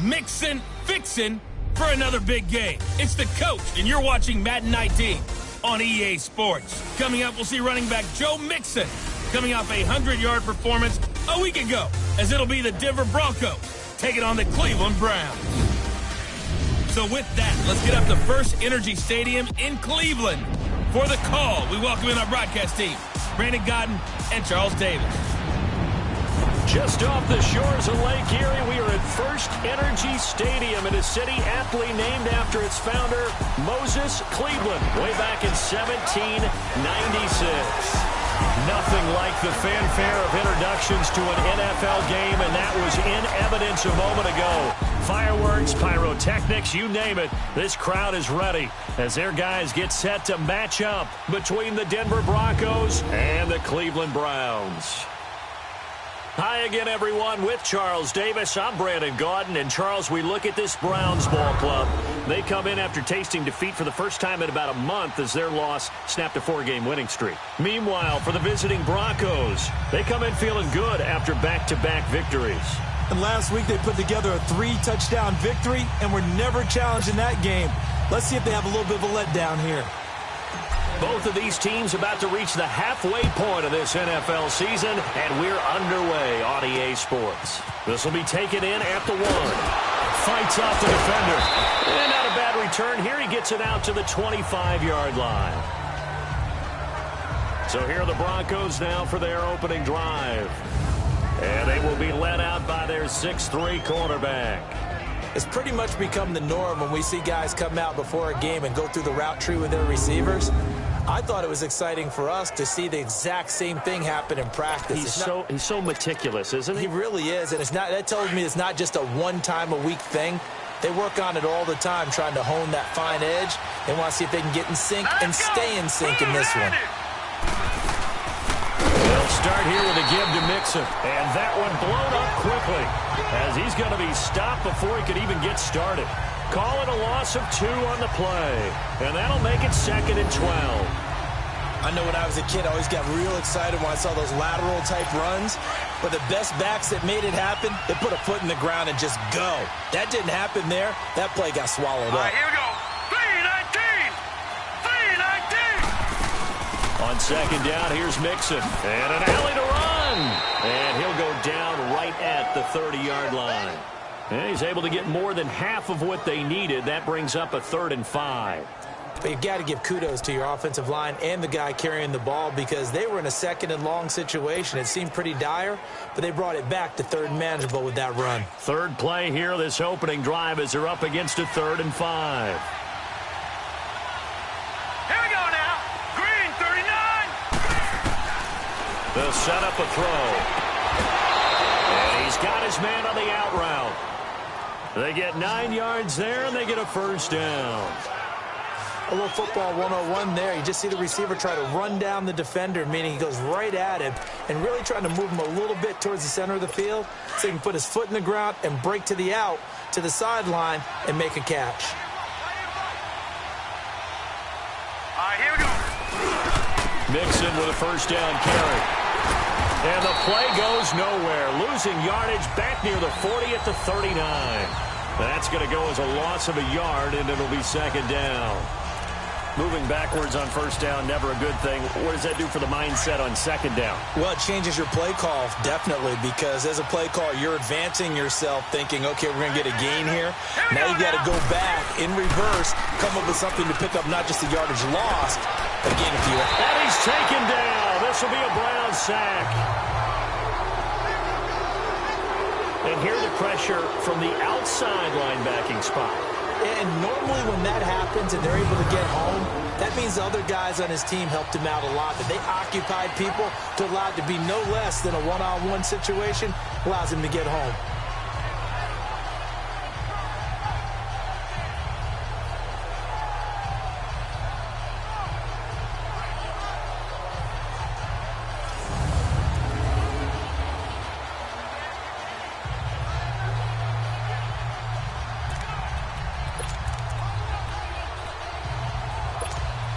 mixin', fixin' for another big game. It's the coach, and you're watching Madden 19 on EA Sports. Coming up, we'll see running back Joe Mixon coming off a 100-yard performance a week ago, as it'll be the Denver Broncos taking on the Cleveland Browns. So with that, let's get up to First Energy Stadium in Cleveland. For the call, we welcome in our broadcast team, Brandon Godden and Charles Davis. Just off the shores of Lake Erie, we are at First Energy Stadium in a city aptly named after its founder, Moses Cleveland, way back in 1796. Nothing like the fanfare of introductions to an NFL game, and that was in evidence a moment ago. Fireworks, pyrotechnics, you name it. This crowd is ready as their guys get set to match up between the Denver Broncos and the Cleveland Browns. Hi again, everyone, with Charles Davis. I'm Brandon Gaudin, and Charles, we look at this Browns ball club. They come in after tasting defeat for the first time in about a month as their loss snapped a 4-game winning streak. Meanwhile, for the visiting Broncos, they come in feeling good after back-to-back victories. And last week they put together a 3-touchdown victory and were never challenged in that game. Let's see if they have a little bit of a letdown here. Both of these teams about to reach the halfway point of this NFL season, and we're underway on EA Sports. This will be taken in at the 1. Fights off the defender. And not a bad return here. He gets it out to the 25-yard line. So here are the Broncos now for their opening drive. And they will be led out by their 6'3" quarterback. It's pretty much become the norm when we see guys come out before a game and go through the route tree with their receivers. I thought it was exciting for us to see the exact same thing happen in practice. He's so meticulous, isn't he? He really is, and that tells me it's not just a one-time-a-week thing. They work on it all the time, trying to hone that fine edge. They want to see if they can get in sync and stay in sync in this one. They'll start here with a give to Mixon, and that one blown up quickly as he's going to be stopped before he could even get started. Call it a loss of 2 on the play, and that'll make it 2nd and 12. I know when I was a kid, I always got real excited when I saw those lateral-type runs, but the best backs that made it happen, they put a foot in the ground and just go. That didn't happen there. That play got swallowed up. All right, here we go. 3-19! 3-19! On 2nd down, here's Mixon, and an alley to run, and he'll go down right at the 30-yard line. And he's able to get more than half of what they needed. That brings up a 3rd and 5. But you've got to give kudos to your offensive line and the guy carrying the ball because they were in a 2nd and long situation. It seemed pretty dire, but they brought it back to 3rd and manageable with that run. 3rd play here, this opening drive, as they're up against a 3rd and 5. Here we go now. Green, 39. They'll set up a throw. And he's got his man on the out route. They get 9 yards there, and they get a 1st down. A little football 101 there. You just see the receiver try to run down the defender, meaning he goes right at him and really trying to move him a little bit towards the center of the field so he can put his foot in the ground and break to the out, to the sideline, and make a catch. All right, here we go. Mixon with a 1st down carry. And the play goes nowhere. Losing yardage back near the 40 at the 39. That's going to go as a loss of a yard, and it'll be 2nd down. Moving backwards on 1st down, never a good thing. What does that do for the mindset on 2nd down? Well, it changes your play call, definitely, because as a play call, you're advancing yourself thinking, okay, we're going to get a gain here. Now you got to go back in reverse, come up with something to pick up not just the yardage lost, but gain a few. And he's taken down. This will be a Brown sack. And here the pressure from the outside linebacking spot. And normally when that happens and they're able to get home, that means the other guys on his team helped him out a lot. That they occupied people to allow it to be no less than a one-on-one situation, allows him to get home.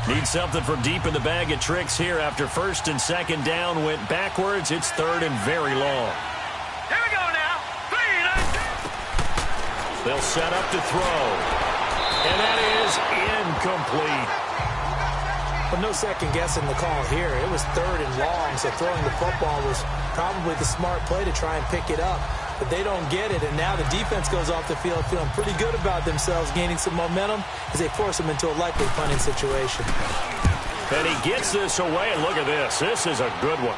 Need something from deep in the bag of tricks here after 1st and 2nd down went backwards. It's 3rd and very long. Here we go now. 3-19. They'll set up to throw. And that is incomplete. Well, no second guessing the call here. It was 3rd and long, so throwing the football was probably the smart play to try and pick it up. But they don't get it, and now the defense goes off the field feeling pretty good about themselves, gaining some momentum as they force them into a likely punting situation. And he gets this away, and look at this. This is a good one.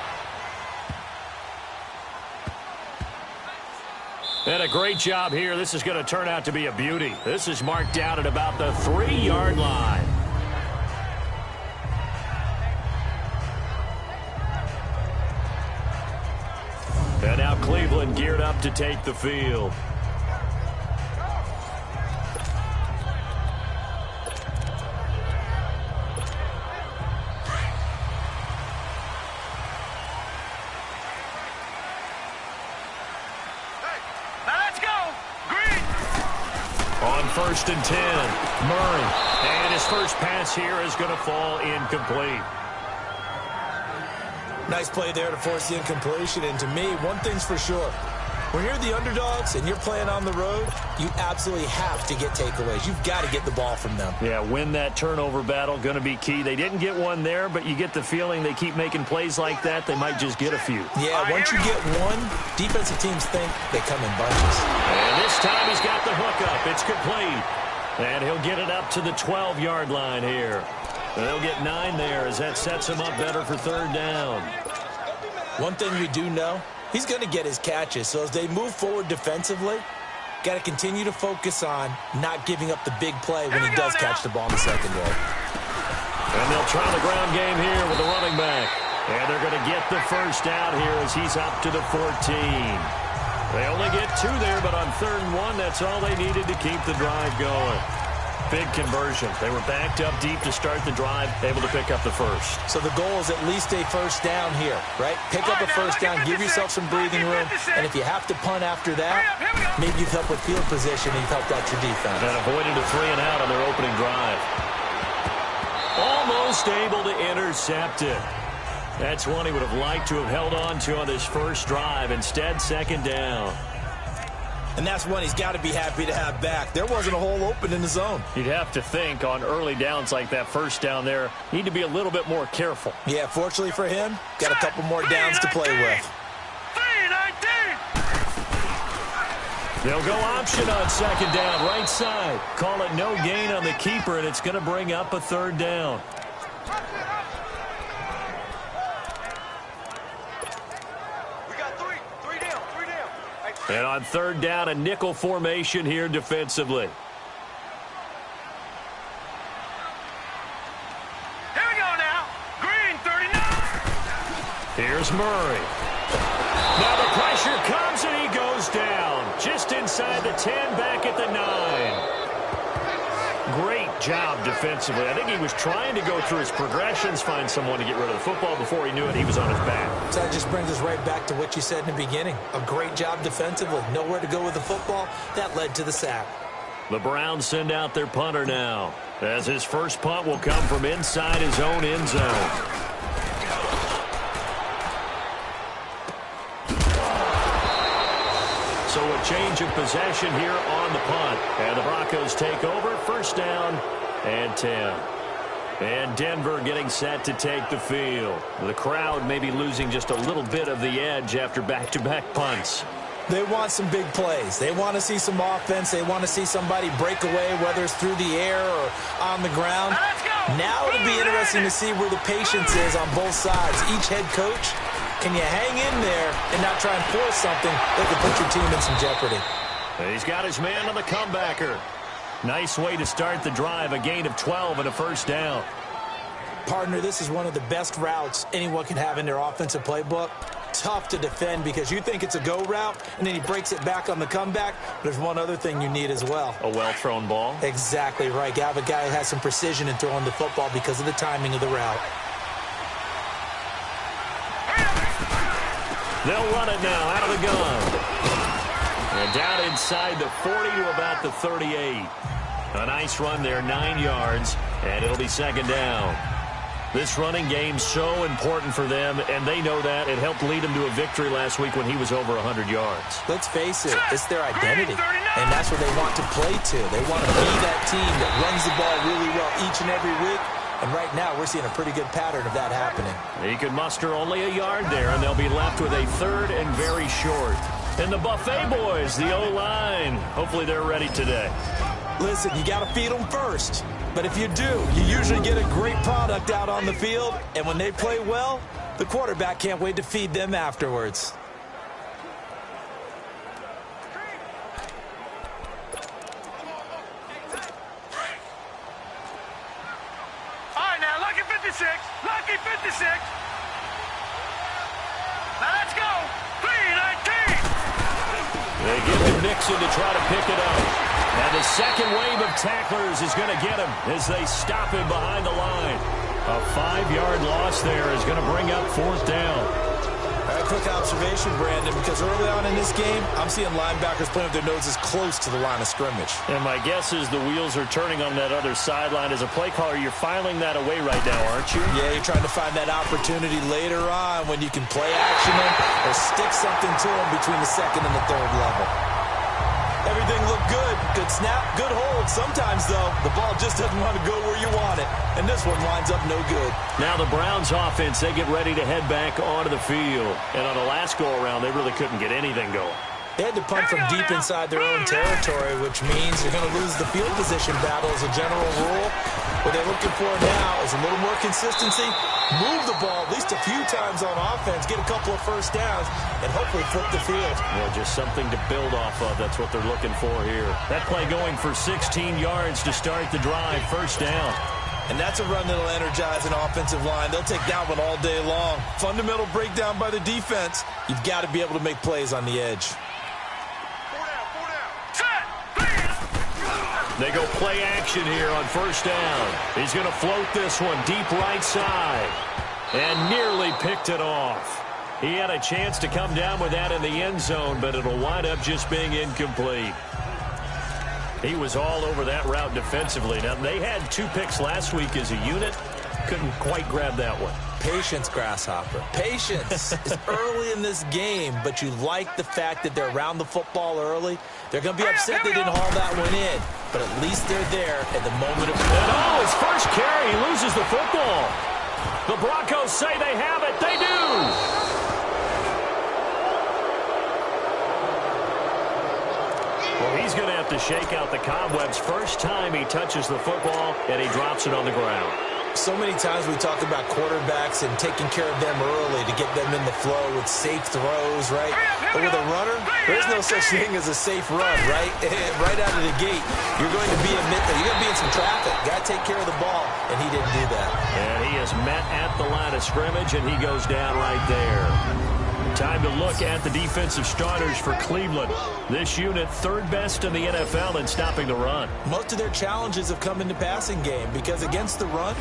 And a great job here. This is going to turn out to be a beauty. This is marked out at about the 3-yard line. And now Cleveland geared up to take the field. On 1st and 10, Murray. And his first pass here is going to fall incomplete. Nice play there to force the incompletion. And to me, one thing's for sure. When you're the underdogs and you're playing on the road, you absolutely have to get takeaways. You've got to get the ball from them. Yeah, win that turnover battle, going to be key. They didn't get one there, but you get the feeling they keep making plays like that, they might just get a few. Yeah, once you get one, defensive teams think they come in bunches. And this time he's got the hook up. It's complete. And he'll get it up to the 12-yard line here. They'll get 9 there as that sets him up better for 3rd down. One thing we do know, he's going to get his catches. So as they move forward defensively, got to continue to focus on not giving up the big play when he does catch the ball in the secondary. And they'll try the ground game here with the running back. And they're going to get the first down here as he's up to the 14. They only get 2 there, but on 3rd and 1, that's all they needed to keep the drive going. Big conversion. They were backed up deep to start the drive, able to pick up the first. So the goal is at least a first down here, right? Pick up a first down, give yourself some breathing room, and if you have to punt after that, maybe you've helped with field position and you've helped out your defense. And avoided a 3 and out on their opening drive. Almost able to intercept it. That's one he would have liked to have held on to on his first drive. Instead, 2nd down. And that's one he's got to be happy to have back. There wasn't a hole open in the zone. You'd have to think on early downs like that first down there, need to be a little bit more careful. Yeah, fortunately for him, got a couple more downs to play with. They'll go option on 2nd down, right side. Call it no gain on the keeper, and it's going to bring up a 3rd down. And on 3rd down, a nickel formation here defensively. Here we go now. Green, 39. Here's Murray. Now the pressure comes and he goes down. Just inside the 10, back at the 9. Great job defensively. I think he was trying to go through his progressions, find someone to get rid of the football. Before he knew it, he was on his back. So that just brings us right back to what you said in the beginning. A great job defensively. Nowhere to go with the football. That led to the sack. The Browns send out their punter now, as his first punt will come from inside his own end zone. So a change of possession here on the punt. And the Broncos take over, 1st down and 10. And Denver getting set to take the field. The crowd may be losing just a little bit of the edge after back-to-back punts. They want some big plays. They want to see some offense. They want to see somebody break away, whether it's through the air or on the ground. Now it'll be interesting to see where the patience is on both sides. Each head coach, can you hang in there and not try and force something that could put your team in some jeopardy? He's got his man on the comebacker. Nice way to start the drive, a gain of 12 and a 1st down. Partner, this is one of the best routes anyone can have in their offensive playbook. Tough to defend because you think it's a go route, and then he breaks it back on the comeback. There's one other thing you need as well. A well-thrown ball? Exactly right. You have a guy who has some precision in throwing the football because of the timing of the route. They'll run it now out of the gun. And down inside the 40 to about the 38. A nice run there, 9 yards, and it'll be 2nd down. This running game's so important for them, and they know that. It helped lead them to a victory last week when he was over 100 yards. Let's face it, it's their identity, and that's what they want to play to. They want to be that team that runs the ball really well each and every week, and right now we're seeing a pretty good pattern of that happening. He could muster only a yard there, and they'll be left with a third and very short. And the Buffet boys, the O-line, hopefully they're ready today. Listen, you got to feed them first. But if you do, you usually get a great product out on the field. And when they play well, the quarterback can't wait to feed them afterwards. All right, now, lucky 56. Lucky 56. Now, let's go. 3-19. They give him Nixon to try to pick it up. And the second wave of tacklers is going to get him as they stop him behind the line. A 5-yard loss there is going to bring up fourth down. A quick observation, Brandon, because early on in this game, I'm seeing linebackers playing with their noses close to the line of scrimmage. And my guess is the wheels are turning on that other sideline. As a play caller, you're filing that away right now, aren't you? Yeah, you're trying to find that opportunity later on when you can play action them or stick something to them between the second and the third level. Everything looked good. Good snap, good hold. Sometimes, though, the ball just doesn't want to go where you want it. And this one winds up no good. Now the Browns offense, they get ready to head back onto the field. And on the last go-around, they really couldn't get anything going. They had to punt from deep inside their own territory, which means you're going to lose the field position battle as a general rule. What they're looking for now is a little more consistency, move the ball at least a few times on offense, get a couple of first downs, and hopefully flip the field. Well, just something to build off of. That's what they're looking for here. That play going for 16 yards to start the drive, first down. And that's a run that'll energize an offensive line. They'll take that one all day long. Fundamental breakdown by the defense. You've got to be able to make plays on the edge. They go play action here on first down. He's going to float this one deep right side. And nearly picked it off. He had a chance to come down with that in the end zone, but it'll wind up just being incomplete. He was all over that route defensively. Now, they had 2 picks last week as a unit. Couldn't quite grab that one. Patience, Grasshopper. Patience is early in this game, but you like the fact that they're around the football early. They're going to be upset they didn't haul that one in, but at least they're there at the moment of... And oh, his first carry, he loses the football. The Broncos say they have it. They do. Well, he's going to have to shake out the cobwebs. First time he touches the football, and he drops it on the ground. So many times we talk about quarterbacks and taking care of them early to get them in the flow with safe throws, right? But with a runner, there's no such thing as a safe run, right? Right out of the gate, you're going to be in some traffic. Got to take care of the ball, and he didn't do that. And he is met at the line of scrimmage, and he goes down right there. Time to look at the defensive starters for Cleveland. This unit, third best in the NFL in stopping the run. Most of their challenges have come in the passing game because against the run,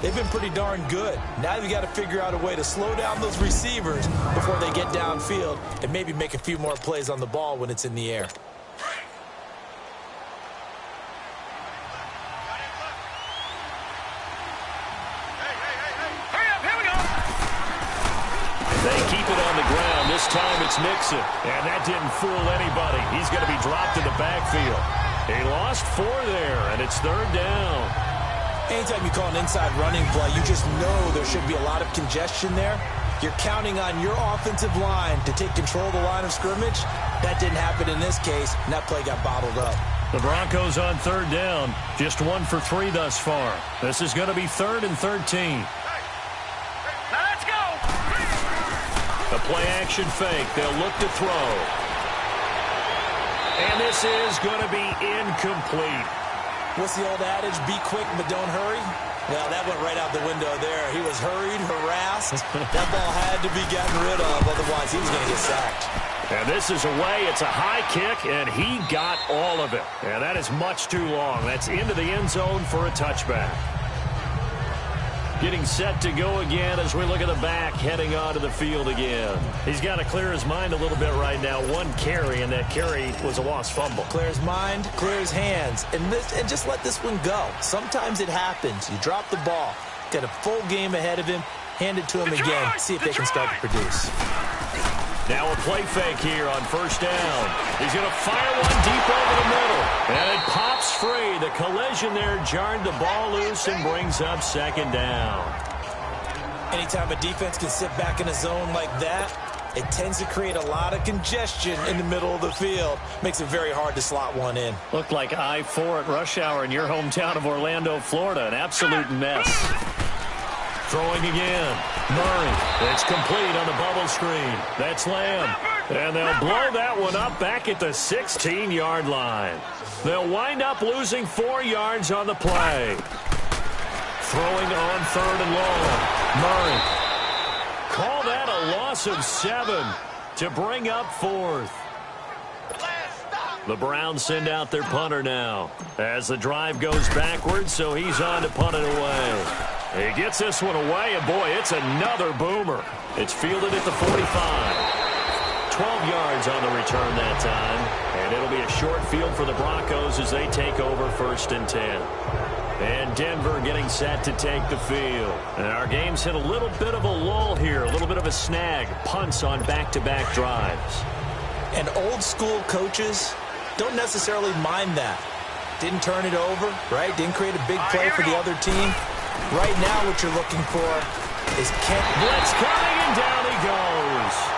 they've been pretty darn good. Now you've got to figure out a way to slow down those receivers before they get downfield and maybe make a few more plays on the ball when it's in the air. They keep it on the ground. This time it's Nixon. And that didn't fool anybody. He's going to be dropped in the backfield. He lost 4 there, and it's third down. Anytime you call an inside running play, you just know there should be a lot of congestion there. You're counting on your offensive line to take control of the line of scrimmage. That didn't happen in this case, and that play got bottled up. The Broncos on third down. Just 1 for 3 thus far. This is going to be 3rd and 13. A play-action fake. They'll look to throw. And this is going to be incomplete. What's the old adage? Be quick, but don't hurry? Well, that went right out the window there. He was hurried, harassed. That ball had to be gotten rid of, otherwise he was going to get sacked. And this is away. It's a high kick, and he got all of it. And that is much too long. That's into the end zone for a touchback. Getting set to go again as we look at the back, heading onto the field again. He's got to clear his mind a little bit right now. 1 carry, and that carry was a lost fumble. Clear his mind, clear his hands, and just let this one go. Sometimes it happens. You drop the ball. Got a full game ahead of him. Hand it to him again. See if they can start to produce. Now a play fake here on first down. He's going to fire one deep over the middle. And it pops free. The collision there jarred the ball loose and brings up second down. Anytime a defense can sit back in a zone like that, it tends to create a lot of congestion in the middle of the field. Makes it very hard to slot one in. Looked like I-4 at rush hour in your hometown of Orlando, Florida. An absolute mess. Throwing again. Murray. It's complete on the bubble screen. That's Lamb. And they'll blow that one up back at the 16-yard line. They'll wind up losing 4 yards on the play. Throwing on third and long. Murray. Call that a loss of 7 to bring up fourth. The Browns send out their punter now as the drive goes backwards, so he's on to punt it away. He gets this one away, and boy, it's another boomer. It's fielded at the 45. 12 yards on the return that time, and it'll be a short field for the Broncos as they take over first and 10. And Denver getting set to take the field. And our game's hit a little bit of a lull here, a little bit of a snag. Punts on back-to-back drives. And old-school coaches don't necessarily mind that. Didn't turn it over, right? Didn't create a big play for the other team. Right now what you're looking for is blitz coming, and down he goes.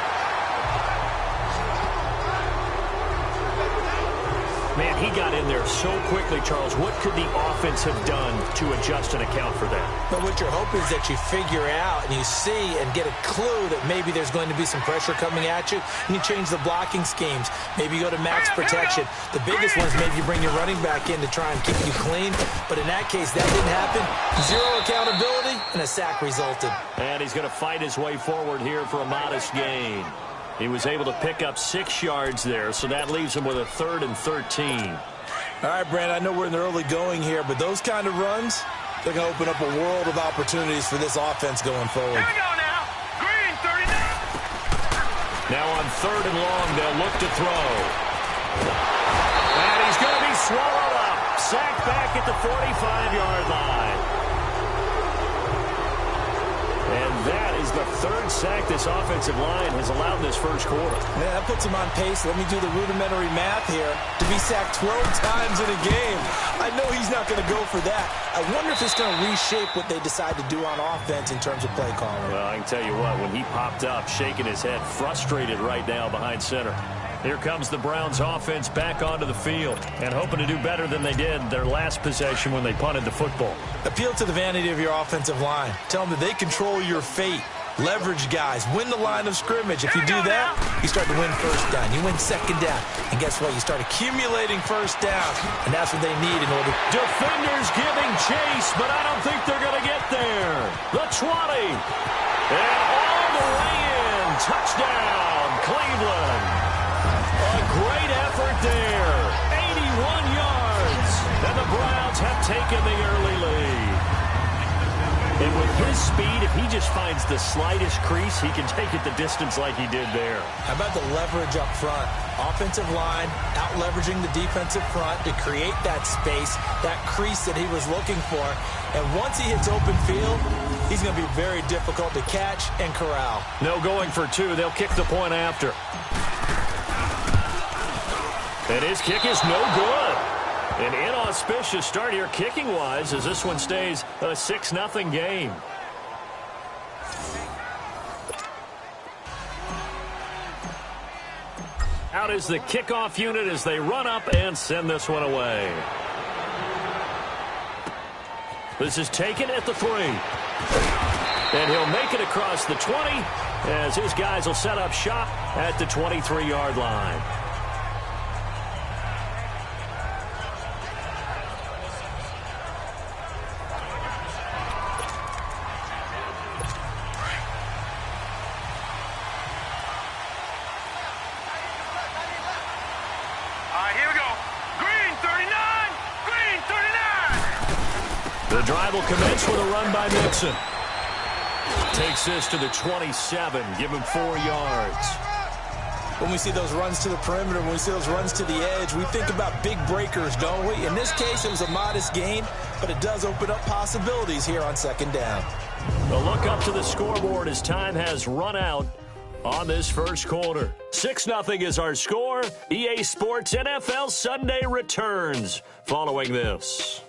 Man, he got in there so quickly, Charles. What could the offense have done to adjust and account for that? But what you're hoping is that you figure out and you see and get a clue that maybe there's going to be some pressure coming at you, and you change the blocking schemes. Maybe you go to max protection. The biggest one is maybe you bring your running back in to try and keep you clean. But in that case, that didn't happen. Zero accountability, and a sack resulted. And he's going to fight his way forward here for a modest gain. He was able to pick up 6 yards there, so that leaves him with a 3rd and 13. All right, Brand, I know we're in the early going here, but those kind of runs, they're going to open up a world of opportunities for this offense going forward. Here we go now. Green, 39. Now on 3rd and long, they'll look to throw. And he's going to be swallowed up. Sacked back at the 45-yard line. And that is the 3rd sack this offensive line has allowed in this first quarter. Yeah, that puts him on pace. Let me do the rudimentary math here. To be sacked 12 times in a game, I know he's not going to go for that. I wonder if it's going to reshape what they decide to do on offense in terms of play calling. Well, I can tell you what, when he popped up, shaking his head, frustrated right now behind center. Here comes the Browns offense back onto the field and hoping to do better than they did their last possession when they punted the football. Appeal to the vanity of your offensive line. Tell them that they control your fate. Leverage guys. Win the line of scrimmage. If you do that, you start to win first down. You win second down. And guess what? You start accumulating first down. And that's what they need in order. Defenders giving chase, but I don't think they're going to get there. The 20. And all the way in. Touchdown, Cleveland. A great effort there. 81 yards. And the Browns have taken the early lead. And with his speed, if he just finds the slightest crease, he can take it the distance like he did there. How about the leverage up front? Offensive line out-leveraging the defensive front to create that space, that crease that he was looking for. And once he hits open field, he's going to be very difficult to catch and corral. No going for 2. They'll kick the point after. And his kick is no good. An inauspicious start here kicking-wise as this one stays a 6-0 game. Out is the kickoff unit as they run up and send this one away. This is taken at the 3. And he'll make it across the 20 as his guys will set up shop at the 23-yard line. The drive will commence with a run by Mixon. Takes this to the 27, give him 4 yards. When we see those runs to the perimeter, when we see those runs to the edge, we think about big breakers, don't we? In this case, it was a modest gain. but it does open up possibilities here on second down. A look up to the scoreboard as time has run out on this first quarter. 6-0 is our score. EA Sports NFL Sunday returns following this.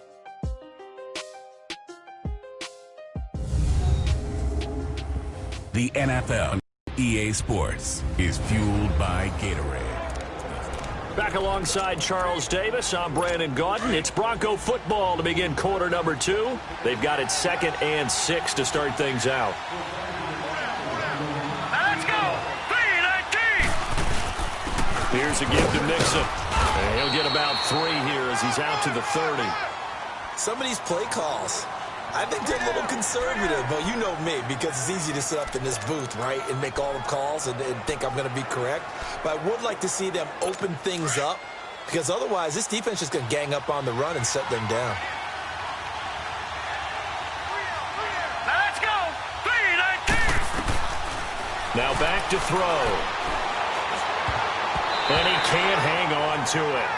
The NFL EA Sports is fueled by Gatorade. Back alongside Charles Davis, I'm Brandon Gaudin. It's Bronco football to begin quarter number 2. They've got it 2nd and 6 to start things out. Let's go! 3-19! Here's a give to Mixon. And he'll get about 3 here as he's out to the 30. Some of these play calls, I think they're a little conservative, but you know me, because it's easy to sit up in this booth, right, and make all the calls and think I'm going to be correct. But I would like to see them open things up, because otherwise this defense is going to gang up on the run and set them down. Let's go! 3-19! Now back to throw. And he can't hang on to it.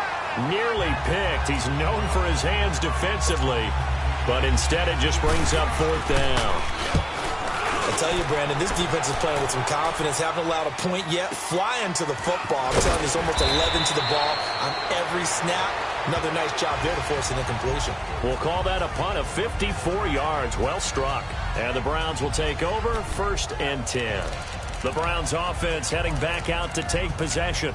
Nearly picked. He's known for his hands defensively. But instead, it just brings up 4th down. I tell you, Brandon, this defense is playing with some confidence. Haven't allowed a point yet. Flying to the football. I'm telling you, it's almost 11 to the ball on every snap. Another nice job there to force an incompletion. We'll call that a punt of 54 yards. Well struck. And the Browns will take over 1st and 10. The Browns offense heading back out to take possession.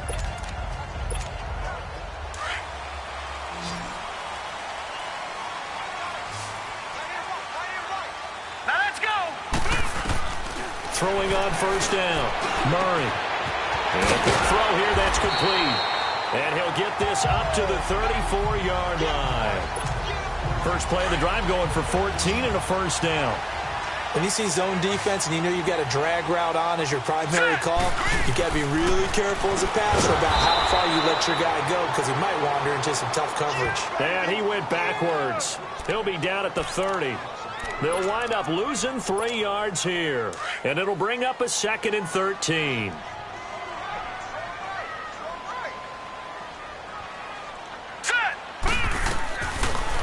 Throwing on 1st down. Murray. And a quick throw here. That's complete. And he'll get this up to the 34-yard line. First play of the drive going for 14 and a 1st down. When you see zone defense and you know you've got a drag route on as your primary call, you got to be really careful as a passer about how far you let your guy go, because he might wander into some tough coverage. And he went backwards. He'll be down at the 30. They'll wind up losing 3 yards here. And it'll bring up a 2nd and 13.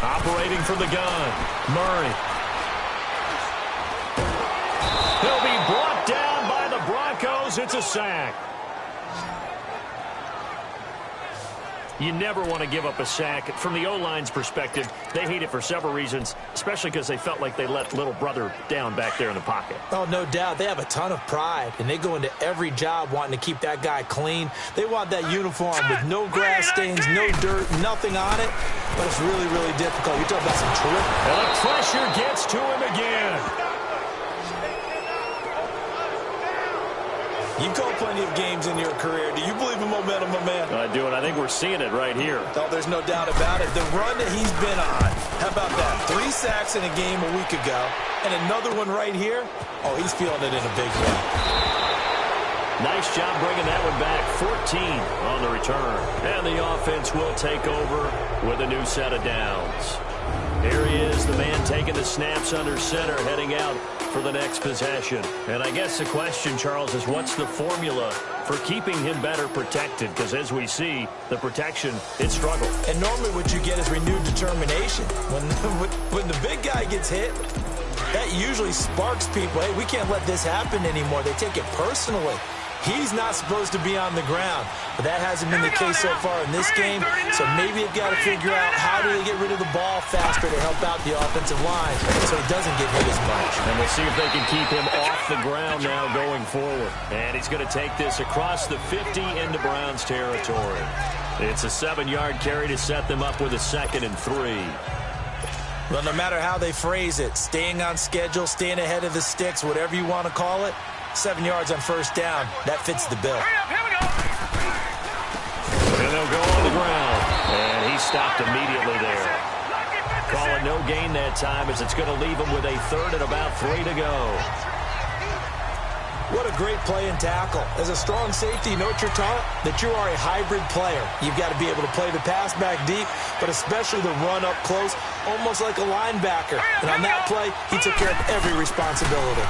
Operating from the gun. Murray. He'll be brought down by the Broncos. It's a sack. You never want to give up a sack. From the O-line's perspective, they hate it for several reasons, especially because they felt like they let little brother down back there in the pocket. Oh, no doubt. They have a ton of pride, and they go into every job wanting to keep that guy clean. They want that uniform with no grass stains, no dirt, nothing on it, but it's really, really difficult. You're talking about some terrific. And the pressure gets to him again. You've called plenty of games in your career. Do you believe in momentum, my man? I do, and I think we're seeing it right here. Oh, there's no doubt about it. The run that he's been on, how about that? 3 sacks in a game a week ago, and another one right here. Oh, he's feeling it in a big way. Nice job bringing that one back. 14 on the return. And the offense will take over with a new set of downs. Here he is, the man taking the snaps under center, heading out for the next possession. And I guess the question, Charles, is what's the formula for keeping him better protected? Because as we see, the protection, it struggled. And normally what you get is renewed determination. When the big guy gets hit, that usually sparks people. Hey, we can't let this happen anymore. They take it personally. He's not supposed to be on the ground, but that hasn't been the case so far in this game. So maybe they've got to figure out how do they get rid of the ball faster to help out the offensive line so he doesn't get hit as much. And we'll see if they can keep him off the ground now going forward. And he's going to take this across the 50 into Browns territory. It's a 7-yard carry to set them up with a 2nd and 3. Well, no matter how they phrase it, staying on schedule, staying ahead of the sticks, whatever you want to call it, 7 yards on 1st down. That fits the bill. Hurry up, here we go. And they'll go on the ground. And he stopped immediately there. Call it no gain that time as it's going to leave him with a 3rd and about 3 to go. What a great play and tackle. As a strong safety, you know what you're taught? That you are a hybrid player. You've got to be able to play the pass back deep, but especially the run up close, almost like a linebacker. And on that play, he took care of every responsibility.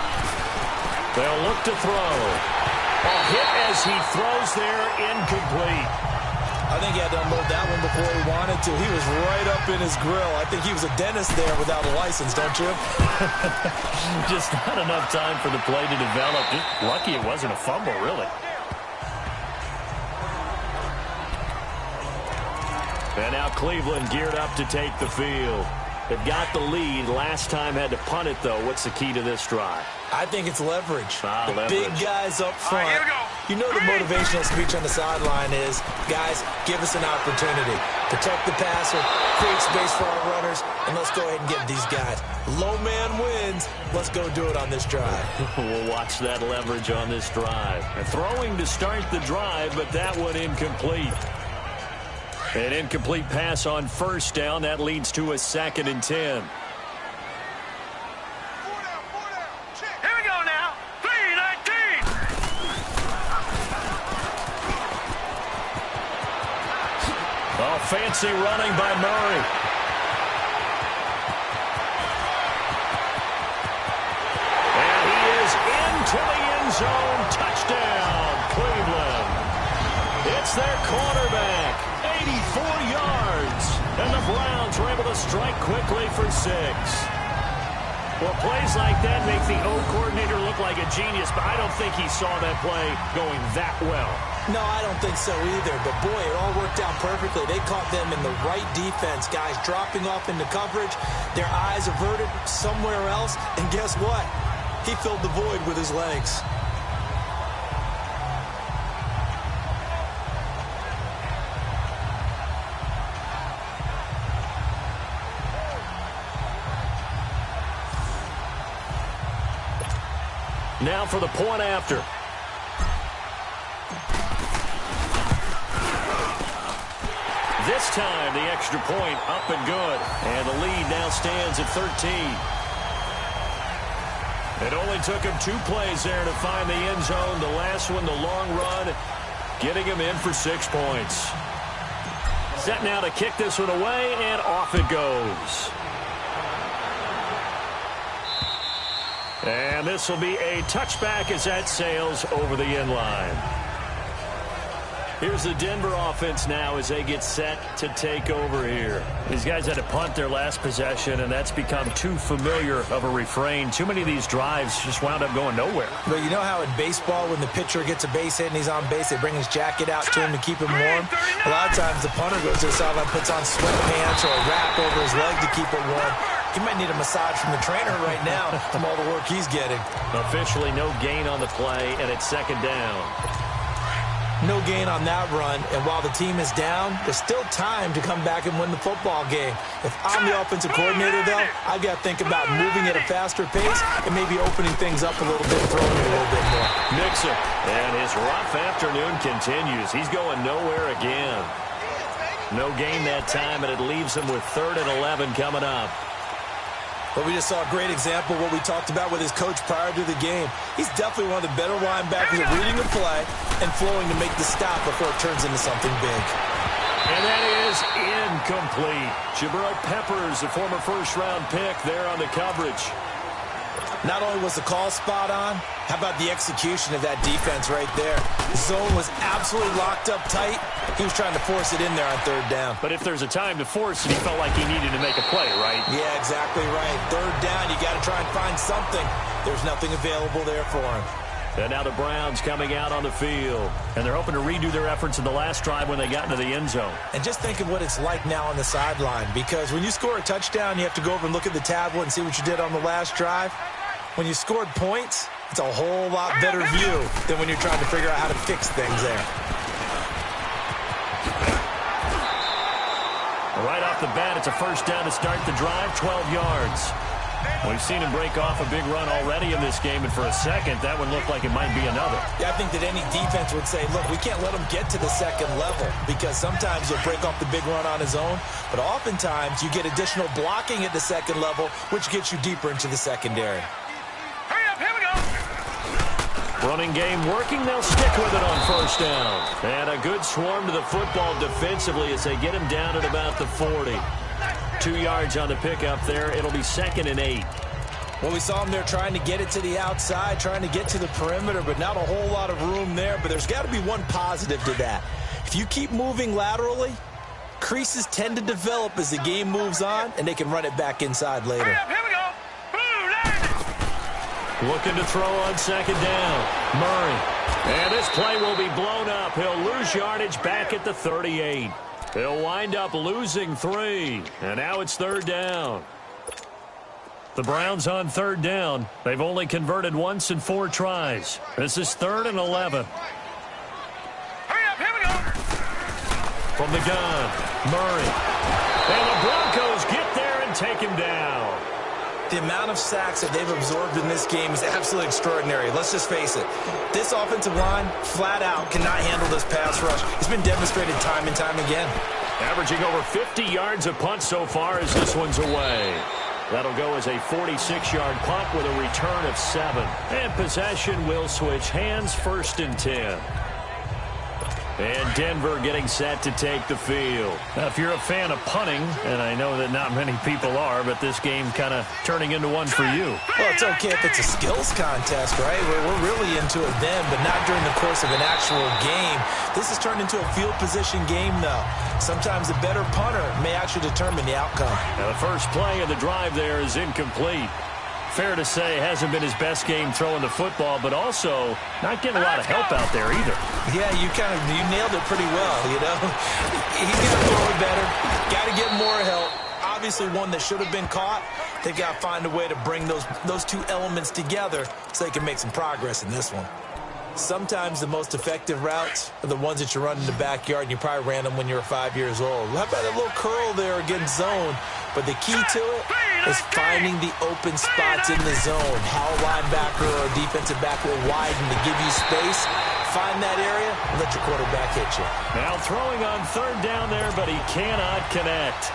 They'll look to throw. A hit as he throws there, incomplete. I think he had to unload that one before he wanted to. He was right up in his grill. I think he was a dentist there without a license, don't you? Just not enough time for the play to develop. Just lucky it wasn't a fumble, really. And now Cleveland geared up to take the field. They've got the lead. Last time had to punt it, though. What's the key to this drive? I think it's leverage. The leverage. Big guys up front. All right, here we go. You know the motivational speech on the sideline is, guys, give us an opportunity. Protect the passer, create space for our runners, and let's go ahead and get these guys. Low man wins. Let's go do it on this drive. We'll watch that leverage on this drive. And throwing to start the drive, but that one incomplete. An incomplete pass on first down. That leads to a 2nd and 10. Here we go now. 3-19. Oh, fancy running by Murray. And he is into the end zone. Touchdown, Cleveland. It's their quarterback. 84 yards. And the Browns were able to strike quickly for 6. Well, plays like that make the O coordinator look like a genius, but I don't think he saw that play going that well. No, I don't think so either. But, boy, it all worked out perfectly. They caught them in the right defense. Guys dropping off into coverage, their eyes averted somewhere else. And guess what? He filled the void with his legs. Now for the point after. This time, the extra point up and good. And the lead now stands at 13. It only took him 2 plays there to find the end zone. The last one, the long run, getting him in for 6 points. Set now to kick this one away, and off it goes. And this will be a touchback as that sails over the end line. Here's the Denver offense now as they get set to take over here. These guys had to punt their last possession, and that's become too familiar of a refrain. Too many of these drives just wound up going nowhere. But you know how in baseball, when the pitcher gets a base hit and he's on base, they bring his jacket out to him to keep him warm? A lot of times the punter goes to the sideline, puts on sweatpants or a wrap over his leg to keep it warm. He might need a massage from the trainer right now from all the work he's getting. Officially no gain on the play, and it's 2nd down. No gain on that run, and while the team is down, there's still time to come back and win the football game. If I'm the offensive coordinator, though, I've got to think about moving at a faster pace and maybe opening things up a little bit, throwing it a little bit more. Mixon, and his rough afternoon continues. He's going nowhere again. No gain that time, and it leaves him with 3rd and 11 coming up. But we just saw a great example of what we talked about with his coach prior to the game. He's definitely one of the better linebackers at reading the play and flowing to make the stop before it turns into something big. And that is incomplete. Jabril Peppers, a former first-round pick, there on the coverage. Not only was the call spot on, how about the execution of that defense right there? The zone was absolutely locked up tight. He was trying to force it in there on 3rd down. But if there's a time to force it, he felt like he needed to make a play, right? Yeah, exactly right. 3rd down, you got to try and find something. There's nothing available there for him. And now the Browns coming out on the field. And they're hoping to redo their efforts in the last drive when they got into the end zone. And just think of what it's like now on the sideline. Because when you score a touchdown, you have to go over and look at the tablet and see what you did on the last drive. When you scored points, it's a whole lot better view than when you're trying to figure out how to fix things there. Right off the bat, it's a first down to start the drive, 12 yards. We've seen him break off a big run already in this game, and for a second, that one looked like it might be another. Yeah, I think that any defense would say, look, we can't let him get to the 2nd level because sometimes he'll break off the big run on his own, but oftentimes you get additional blocking at the 2nd level, which gets you deeper into the secondary. Hurry up, here we go. Running game working, they'll stick with it on first down. And a good swarm to the football defensively as they get him down at about the 40. 2 yards on the pickup there. It'll be 2nd and 8. Well, we saw him there trying to get it to the outside, trying to get to the perimeter, but not a whole lot of room there. But there's got to be one positive to that. If If you keep moving laterally, creases tend to develop as the game moves on, and they can run it back inside later. Hurry up, here we go. Boom, Looking to throw on second down. Murray. And this play will be blown up. He'll lose yardage back at the 38. He'll wind up losing 3. And now it's third down. The Browns on third down. They've only converted once in 4 tries. This is 3rd and 11. hurry up, here we go. From the gun, Murray. And the Broncos get there and take him down. The amount of sacks that they've absorbed in this game is absolutely extraordinary. Let's just face it. This offensive line, flat out, cannot handle this pass rush. It's been demonstrated time and time again. Averaging over 50 yards a punt so far as this one's away. That'll go as a 46-yard punt with a return of 7. And possession will switch hands, 1st and 10. And Denver getting set to take the field. Now, if you're a fan of punting, and I know that not many people are, but this game kind of turning into one for you. Well, it's okay if it's a skills contest, right? We're really into it then, but not during the course of an actual game. This has turned into a field position game, though. Sometimes a better punter may actually determine the outcome. Now, the first play of the drive there is incomplete. Fair to say, hasn't been his best game throwing the football, but also not getting a lot of help out there either. Yeah, you nailed it pretty well, you know. He's got to throw it better. Got to get more help. Obviously one that should have been caught. They've got to find a way to bring those 2 elements together so they can make some progress in this one. Sometimes the most effective routes are the ones that you run in the backyard, and you probably ran them when you were 5 years old. How about that little curl there against zone? But the key to it is finding the open spots in the zone. How a linebacker or a defensive back will widen to give you space. Find that area and let your quarterback hit you. Now throwing on third down there, but he cannot connect.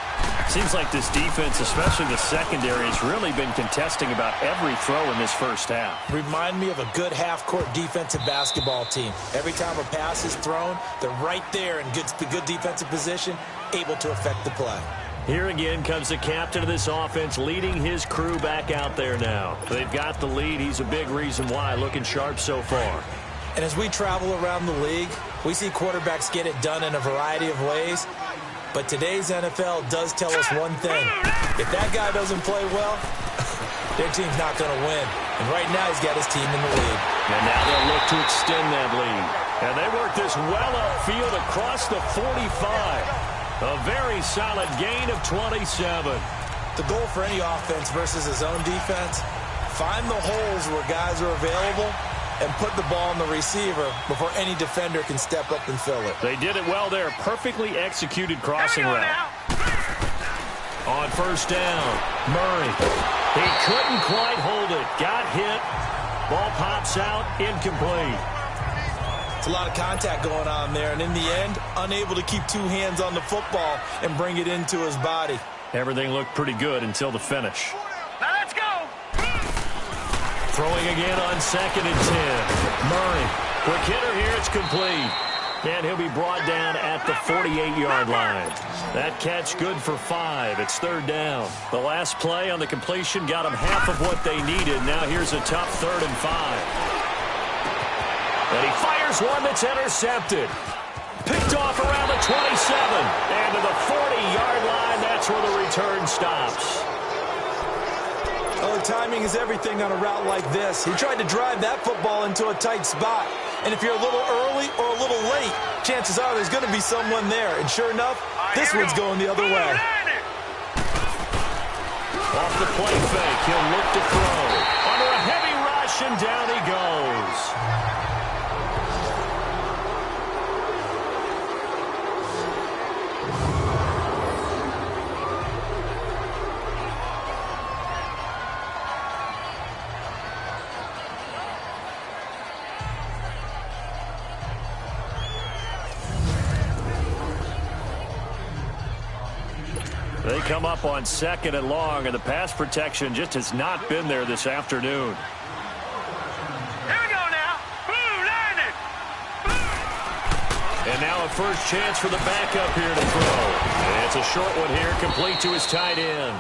Seems like this defense, especially the secondary, has really been contesting about every throw in this first half. Remind me of a good half-court defensive basketball team. Every time a pass is thrown, they're right there in good defensive position, able to affect the play. Here again comes the captain of this offense, leading his crew back out there now. They've got the lead. He's a big reason why, looking sharp so far. And as we travel around the league, we see quarterbacks get it done in a variety of ways. But today's NFL does tell us one thing. If that guy doesn't play well, their team's not going to win. And right now he's got his team in the lead. And now they'll look to extend that lead. And they work this well upfield across the 45. A very solid gain of 27. The goal for any offense versus his own defense, find the holes where guys are available and put the ball on the receiver before any defender can step up and fill it. They did it well there. Perfectly executed crossing route. On first down, Murray. He couldn't quite hold it. Got hit. Ball pops out. Incomplete. It's a lot of contact going on there, and in the end, unable to keep 2 hands on the football and bring it into his body. Everything looked pretty good until the finish. Now let's go. Throwing again on 2nd and 10. Murray. Quick hitter here. It's complete. And he'll be brought down at the 48-yard line. That catch good for 5. It's third down. The last play on the completion got them half of what they needed. Now here's a tough 3rd and 5. And he fires one that's intercepted. Picked off around the 27. And to the 40-yard line, that's where the return stops. Oh, timing is everything on a route like this. He tried to drive that football into a tight spot. And if you're a little early or a little late, chances are there's going to be someone there. And sure enough, this one's going the other way. Off the play fake, he'll look to throw. Under a heavy rush, and down he goes. They come up on 2nd and long, and the pass protection just has not been there this afternoon. Here we go now. Boom, line it. And now a first chance for the backup here to throw. And it's a short one here, complete to his tight end.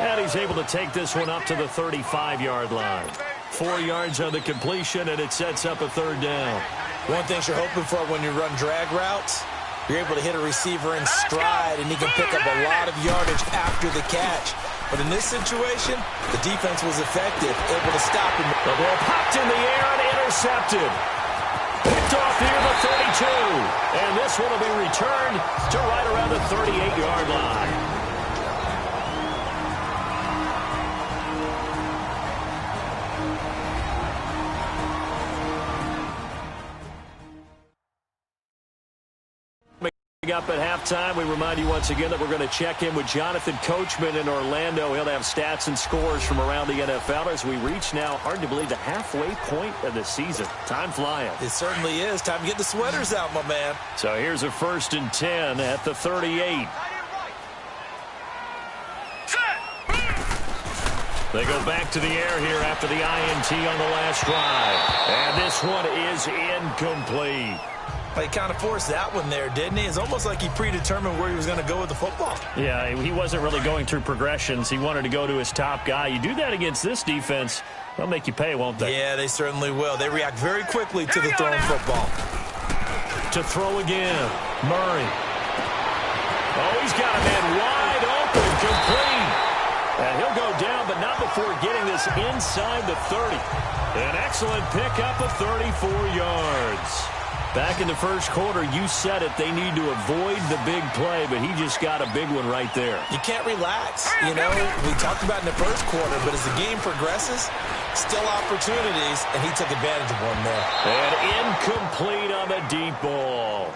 And he's able to take this one up to the 35-yard line. 4 yards on the completion, and it sets up a third down. One thing you're hoping for when you run drag routes, You're able to hit a receiver in stride, and he can pick up a lot of yardage after the catch. But in this situation, the defense was effective, able to stop him. The ball popped in the air and intercepted. Picked off near the 32. And this one will be returned to right around the 38-yard line. Up at halftime, we remind you once again that we're going to check in with Jonathan Coachman in Orlando. He'll have stats and scores from around the NFL as we reach now, hard to believe, the halfway point of the season. Time flying. It certainly is. Time to get the sweaters out, my man. So here's a 1st and 10 at the 38. They go back to the air here after the INT on the last drive. And this one is incomplete. He kind of forced that one there, didn't he? It's almost like he predetermined where he was going to go with the football. Yeah, he wasn't really going through progressions. He wanted to go to his top guy. You do that against this defense, they'll make you pay, won't they? Yeah, they certainly will. They react very quickly to the thrown football. To throw again, Murray. Oh, he's got a man wide open, complete. And he'll go down, but not before getting this inside the 30. An excellent pickup of 34 yards. Back in the first quarter, you said it, they need to avoid the big play, but he just got a big one right there. You can't relax. You know, we talked about in the first quarter, but as the game progresses, still opportunities, and he took advantage of one there. And incomplete on the deep ball.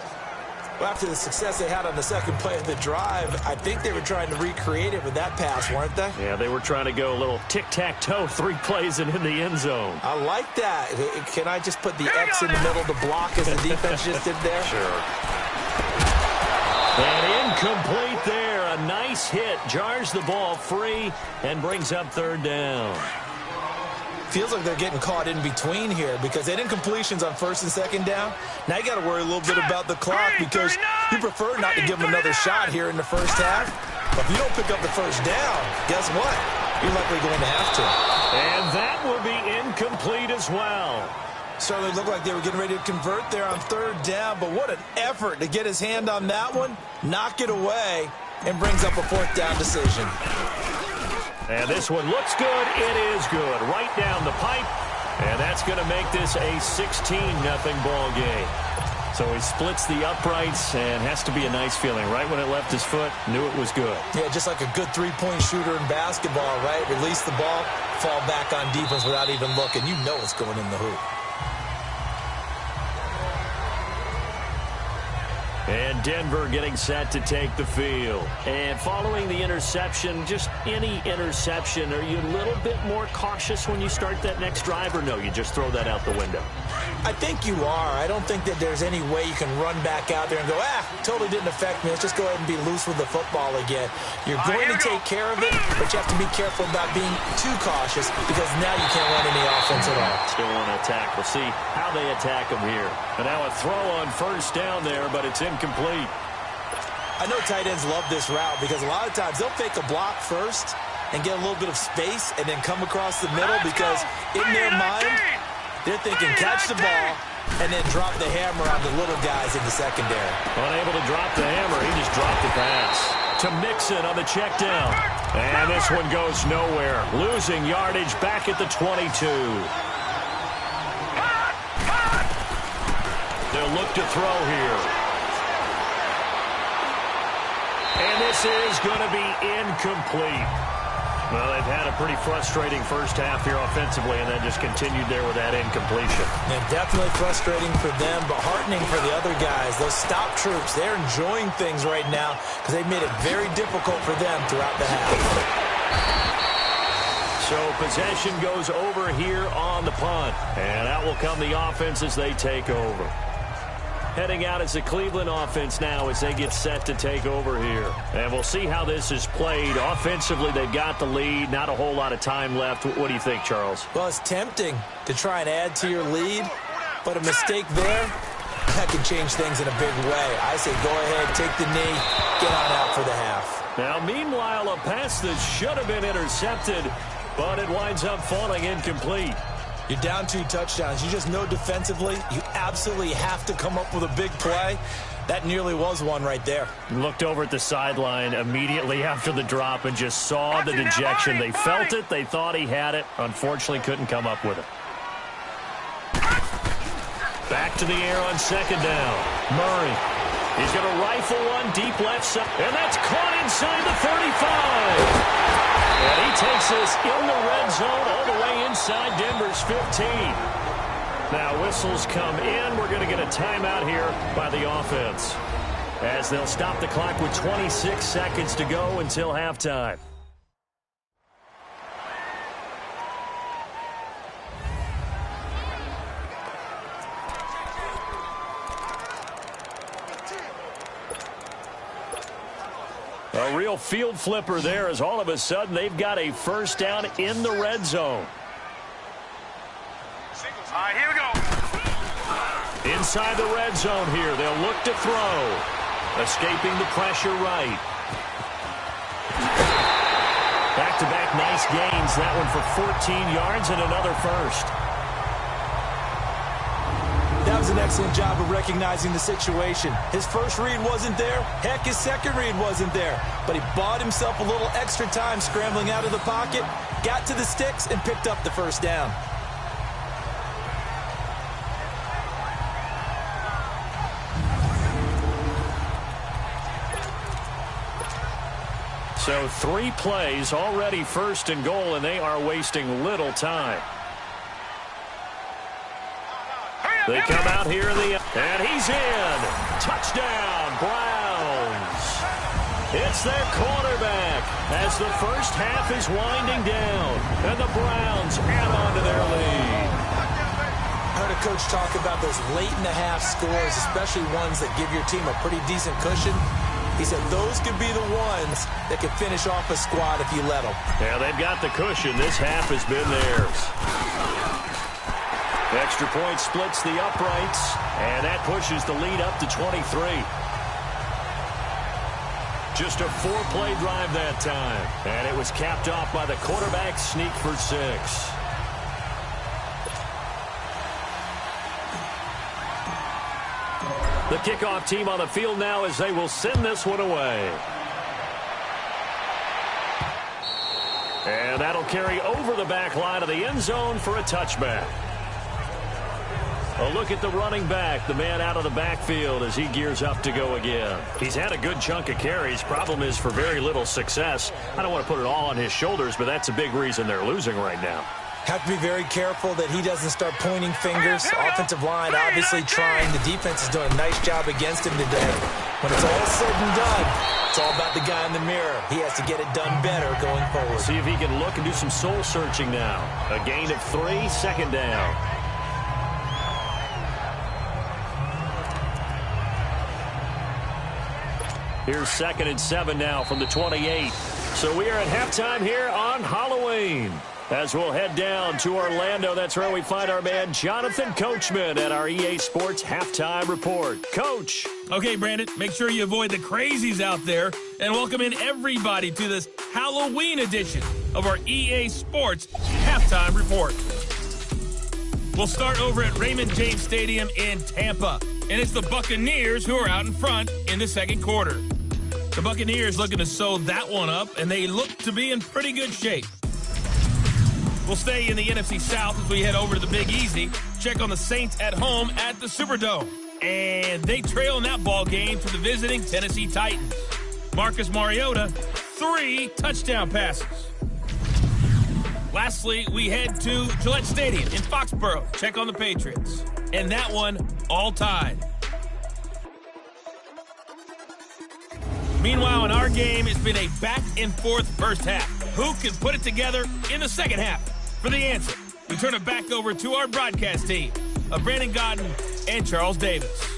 Well, after the success they had on the second play of the drive, I think they were trying to recreate it with that pass, weren't they? Yeah, they were trying to go a little tic-tac-toe, 3 plays and in the end zone. I like that. Can I just put the X in the middle to block as the defense just did there? Sure. And incomplete there. A nice hit. Jars the ball free and brings up 3rd down. Feels like they're getting caught in between here because they had incompletions on 1st and 2nd down. Now you got to worry a little bit about the clock because you prefer not to give them another shot here in the first half. But if you don't pick up the 1st down, guess what? You're likely going to have to. And that will be incomplete as well. Certainly looked like they were getting ready to convert there on 3rd down, but what an effort to get his hand on that one, knock it away, and brings up a 4th down decision. And this one looks good. It is good. Right down the pipe. And that's going to make this a 16-0 ball game. So he splits the uprights and has to be a nice feeling. Right when it left his foot, knew it was good. Yeah, just like a good three-point shooter in basketball, right? Release the ball, fall back on defense without even looking. You know it's going in the hoop. And Denver getting set to take the field. And following the interception, just any interception, are you a little bit more cautious when you start that next drive, or no, you just throw that out the window? I think you are. I don't think that there's any way you can run back out there and go, totally didn't affect me. Let's just go ahead and be loose with the football again. You're going to take care of it, but you have to be careful about being too cautious because now you can't run any offense at all. Still want to attack. We'll see how they attack them here. And now a throw on 1st down there, but it's incomplete. I know tight ends love this route because a lot of times they'll fake a block first and get a little bit of space and then come across the middle because in their mind, they're thinking catch the ball and then drop the hammer on the little guys in the secondary. Unable to drop the hammer, he just dropped the pass. To Mixon on the check down. And this one goes nowhere. Losing yardage back at the 22. They'll look to throw here. And this is going to be incomplete. Well, they've had a pretty frustrating first half here offensively and then just continued there with that incompletion. Yeah, definitely frustrating for them, but heartening for the other guys. Those stop troops, they're enjoying things right now because they've made it very difficult for them throughout the half. So possession goes over here on the punt. And out will come the offense as they take over. Heading out as the Cleveland offense now as they get set to take over here. And we'll see how this is played. Offensively, they've got the lead. Not a whole lot of time left. What do you think, Charles? Well, it's tempting to try and add to your lead, but a mistake there, that can change things in a big way. I say go ahead, take the knee, get on out for the half. Now, meanwhile, a pass that should have been intercepted, but it winds up falling incomplete. You're down 2 touchdowns. You just know defensively you absolutely have to come up with a big play. That nearly was one right there. Looked over at the sideline immediately after the drop and just saw the dejection. They felt it. They thought he had it. Unfortunately, couldn't come up with it. Back to the air on second down. Murray. He's going to rifle one deep left side. And that's caught inside the 35. And he takes this in the red zone all the way inside Denver's 15. Now whistles come in. We're going to get a timeout here by the offense, as they'll stop the clock with 26 seconds to go until halftime. A real field flipper there, as all of a sudden they've got a first down in the red zone. All right, here we go. Inside the red zone here, they'll look to throw. Escaping the pressure right. Back-to-back nice gains. That one for 14 yards and another first. That was an excellent job of recognizing the situation. His first read wasn't there. Heck, his second read wasn't there. But he bought himself a little extra time scrambling out of the pocket, got to the sticks, and picked up the first down. So 3 plays, already first and goal, and they are wasting little time. They come out here in the... And he's in. Touchdown, Browns. It's their quarterback as the first half is winding down. And the Browns add on to their lead. I heard a coach talk about those late-in-the-half scores, especially ones that give your team a pretty decent cushion. He said those could be the ones that could finish off a squad if you let them. Yeah, they've got the cushion. This half has been theirs. Extra point splits the uprights, and that pushes the lead up to 23. Just a 4-play drive that time, and it was capped off by the quarterback sneak for 6. The kickoff team on the field now as they will send this one away. And that'll carry over the back line of the end zone for a touchback. A look at the running back, the man out of the backfield as he gears up to go again. He's had a good chunk of carries. Problem is for very little success. I don't want to put it all on his shoulders, but that's a big reason they're losing right now. Have to be very careful that he doesn't start pointing fingers. Offensive line obviously trying. The defense is doing a nice job against him today. When it's all said and done, it's all about the guy in the mirror. He has to get it done better going forward. See if he can look and do some soul searching now. A gain of 3, second down. Here's 2nd and 7 now from the 28. So we are at halftime here on Halloween. As we'll head down to Orlando, that's where we find our man Jonathan Coachman at our EA Sports Halftime Report. Coach. Okay, Brandon, make sure you avoid the crazies out there and welcome in everybody to this Halloween edition of our EA Sports Halftime Report. We'll start over at Raymond James Stadium in Tampa, and it's the Buccaneers who are out in front in the second quarter. The Buccaneers looking to sew that one up, and they look to be in pretty good shape. We'll stay in the NFC South as we head over to the Big Easy. Check on the Saints at home at the Superdome. And they trail in that ball game to the visiting Tennessee Titans. Marcus Mariota, 3 touchdown passes. Lastly, we head to Gillette Stadium in Foxborough. Check on the Patriots. And that one all tied. Meanwhile, in our game, it's been a back-and-forth first half. Who can put it together in the second half? For the answer, we turn it back over to our broadcast team of Brandon Godden and Charles Davis.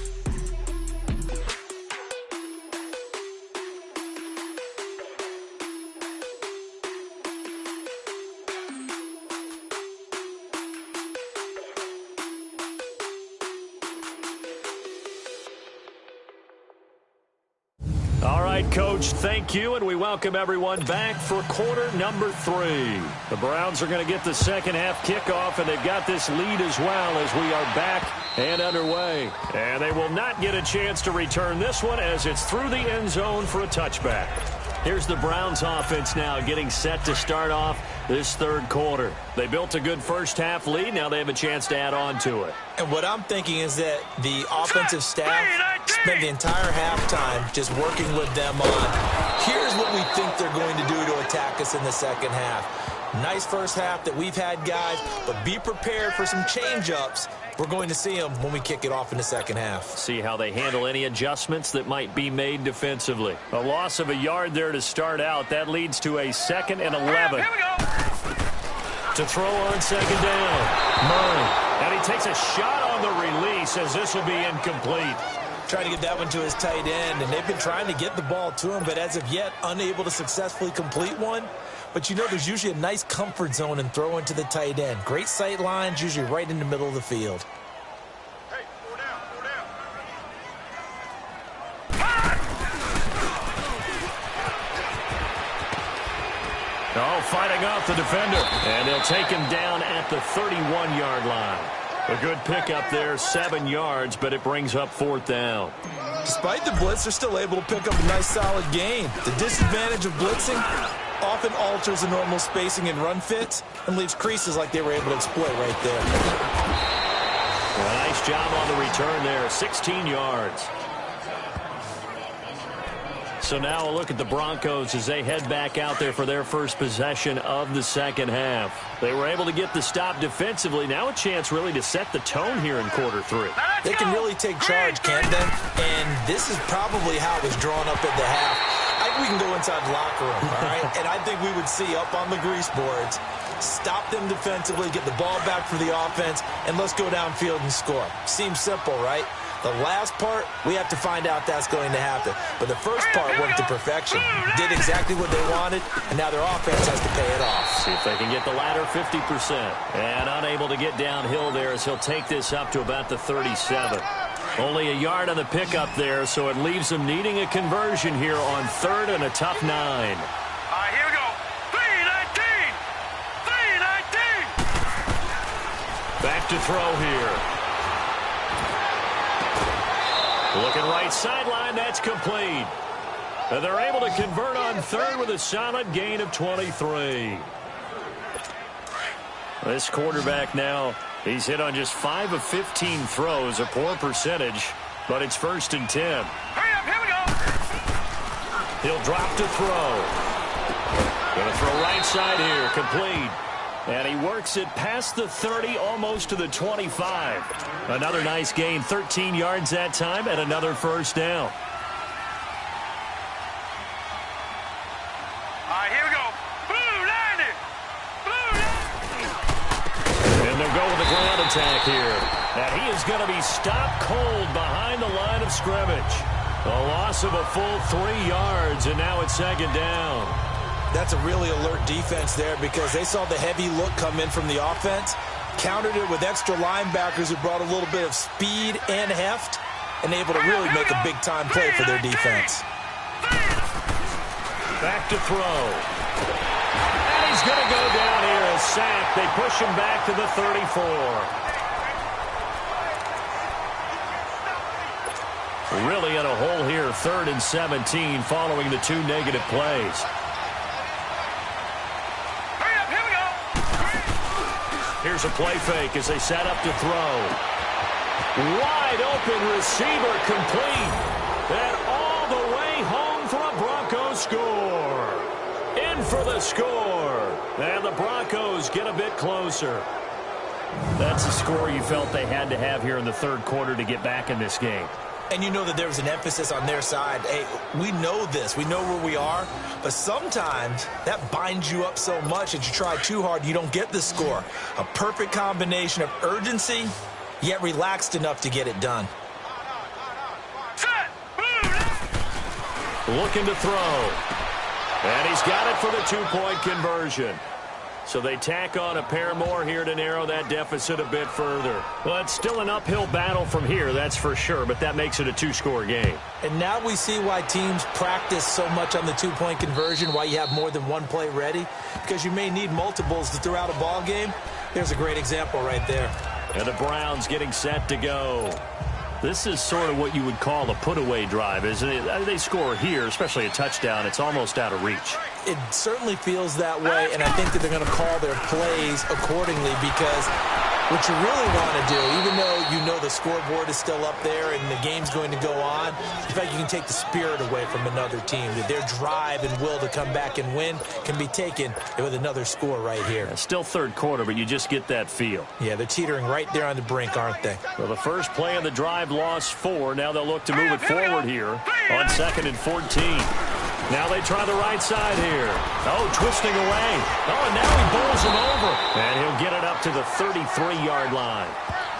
Coach, thank you, and we welcome everyone back for quarter number 3. The Browns are going to get the second half kickoff, and they've got this lead as well as we are back and underway. And they will not get a chance to return this one as it's through the end zone for a touchback. Here's the Browns offense now getting set to start off this third quarter. They built a good first half lead. Now they have a chance to add on to it. And what I'm thinking is that the offensive staff spent the entire halftime just working with them on, here's what we think they're going to do to attack us in the second half. Nice first half that we've had, guys, but be prepared for some change-ups. We're going to see them when we kick it off in the second half. See how they handle any adjustments that might be made defensively. A loss of a yard there to start out. That leads to a 2nd and 11. Here we go. To throw on second down. Murray. And he takes a shot on the release as this will be incomplete. Trying to get that one to his tight end, and they've been trying to get the ball to him, but as of yet, unable to successfully complete one. But you know, there's usually a nice comfort zone in throwing to the tight end. Great sight lines, usually right in the middle of the field. Hey, 4 down, 4 down. Oh, fighting off the defender. And they'll take him down at the 31-yard line. A good pickup there, 7 yards, but it brings up 4th down. Despite the blitz, they're still able to pick up a nice solid gain. The disadvantage of blitzing often alters the normal spacing and run fits and leaves creases like they were able to exploit right there. A nice job on the return there, 16 yards. So now a look at the Broncos as they head back out there for their first possession of the second half. They were able to get the stop defensively. Now a chance really to set the tone here in quarter 3. They can really take charge, can't they? And this is probably how it was drawn up at the half. I think we can go inside the locker room, all right? And I think we would see up on the grease boards, stop them defensively, get the ball back for the offense, and let's go downfield and score. Seems simple, right? The last part, we have to find out that's going to happen. But the first part worked to perfection. Did exactly what they wanted, and now their offense has to pay it off. See if they can get the latter 50%. And unable to get downhill there as he'll take this up to about the 37. Only a yard on the pickup there, so it leaves them needing a conversion here on 3rd and a tough 9. All right, here we go. 3-19. 3-19. Back to throw here. Looking right sideline, that's complete. And they're able to convert on 3rd with a solid gain of 23. This quarterback now, he's hit on just 5 of 15 throws, a poor percentage, but it's 1st and 10. Hurry up, here we go. He'll drop to throw. Going to throw right side here, complete. And he works it past the 30, almost to the 25. Another nice gain, 13 yards that time, and another first down. All right, here we go. Blue 90. Blue 90. And they'll go with a ground attack here. And he is going to be stopped cold behind the line of scrimmage. A loss of a full 3 yards, and now it's 2nd down. That's a really alert defense there because they saw the heavy look come in from the offense, countered it with extra linebackers who brought a little bit of speed and heft, and able to really make a big-time play for their defense. Back to throw. And he's going to go down here, a sack. They push him back to the 34. Really in a hole here, 3rd and 17 following the 2 negative plays. Here's a play fake as they set up to throw. Wide open receiver complete. And all the way home for a Broncos score. In for the score. And the Broncos get a bit closer. That's a score you felt they had to have here in the 3rd quarter to get back in this game. And you know that there was an emphasis on their side. Hey, we know this. We know where we are. But sometimes that binds you up so much that you try too hard, you don't get the score. A perfect combination of urgency, yet relaxed enough to get it done. Looking to throw. And he's got it for the 2-point conversion. So they tack on a pair more here to narrow that deficit a bit further. Well, it's still an uphill battle from here, that's for sure, but that makes it a two-score game. And now we see why teams practice so much on the two-point conversion, why you have more than one play ready, because you may need multiples to throw out a ball game. There's a great example right there. And the Browns getting set to go. This is sort of what you would call a put-away drive, isn't it? They score here, especially a touchdown. It's almost out of reach. It certainly feels that way, and I think that they're going to call their plays accordingly because what you really want to do, even though you know the scoreboard is still up there and the game's going to go on, in fact, you can take the spirit away from another team. That their drive and will to come back and win can be taken with another score right here. Yeah, still third quarter, but you just get that feel. Yeah, they're teetering right there on the brink, aren't they? Well, the first play of the drive lost 4. Now they'll look to move it forward here on 2nd and 14. Now they try the right side here. Oh, twisting away. Oh, and now he bowls him over. And he'll get it up to the 33-yard line.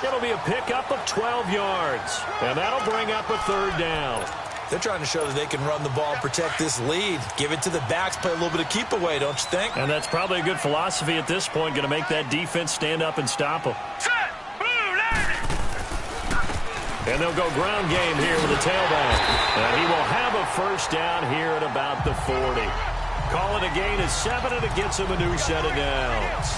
It'll be a pickup of 12 yards. And that'll bring up a 3rd down. They're trying to show that they can run the ball, protect this lead. Give it to the backs, play a little bit of keep away, don't you think? And that's probably a good philosophy at this point. Going to make that defense stand up and stop them. And they'll go ground game here with a tailback. And he will have a first down here at about the 40. Call it a gain of 7, and it gets him a new set of downs.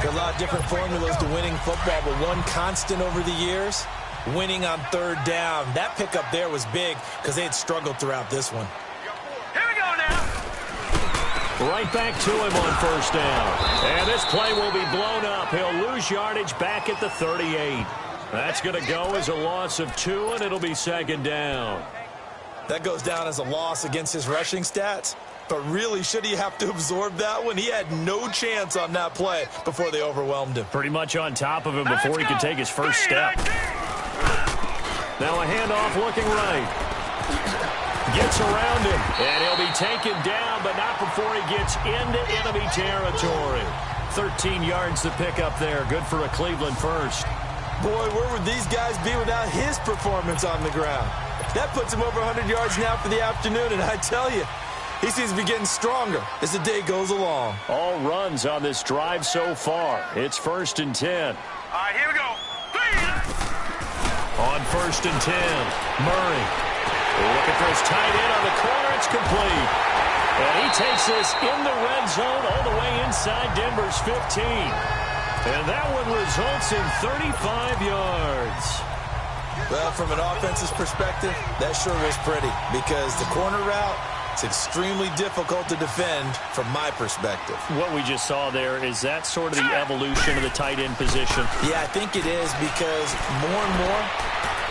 There are a lot of different formulas to winning football, but one constant over the years, winning on 3rd down. That pickup there was big because they had struggled throughout this one. Here we go now. Right back to him on 1st down. And this play will be blown up. He'll lose yardage back at the 38. That's going to go as a loss of 2, and it'll be 2nd down. That goes down as a loss against his rushing stats. But really, should he have to absorb that one? He had no chance on that play before they overwhelmed him. Pretty much on top of him before he could take his first step. Now a handoff looking right. Gets around him, and he'll be taken down, but not before he gets into enemy territory. 13 yards to pick up there. Good for a Cleveland first. Boy, where would these guys be without his performance on the ground? That puts him over 100 yards now for the afternoon, and I tell you, he seems to be getting stronger as the day goes along. All runs on this drive so far. It's 1st and 10. All right, here we go. On 1st and 10, Murray. Looking for his tight end on the corner. It's complete. And he takes this in the red zone all the way inside Denver's 15. And that one results in 35 yards. Well, from an offensive perspective, that sure was pretty because the corner route, it's extremely difficult to defend from my perspective. What we just saw there, is that sort of the evolution of the tight end position? Yeah, I think it is because more and more,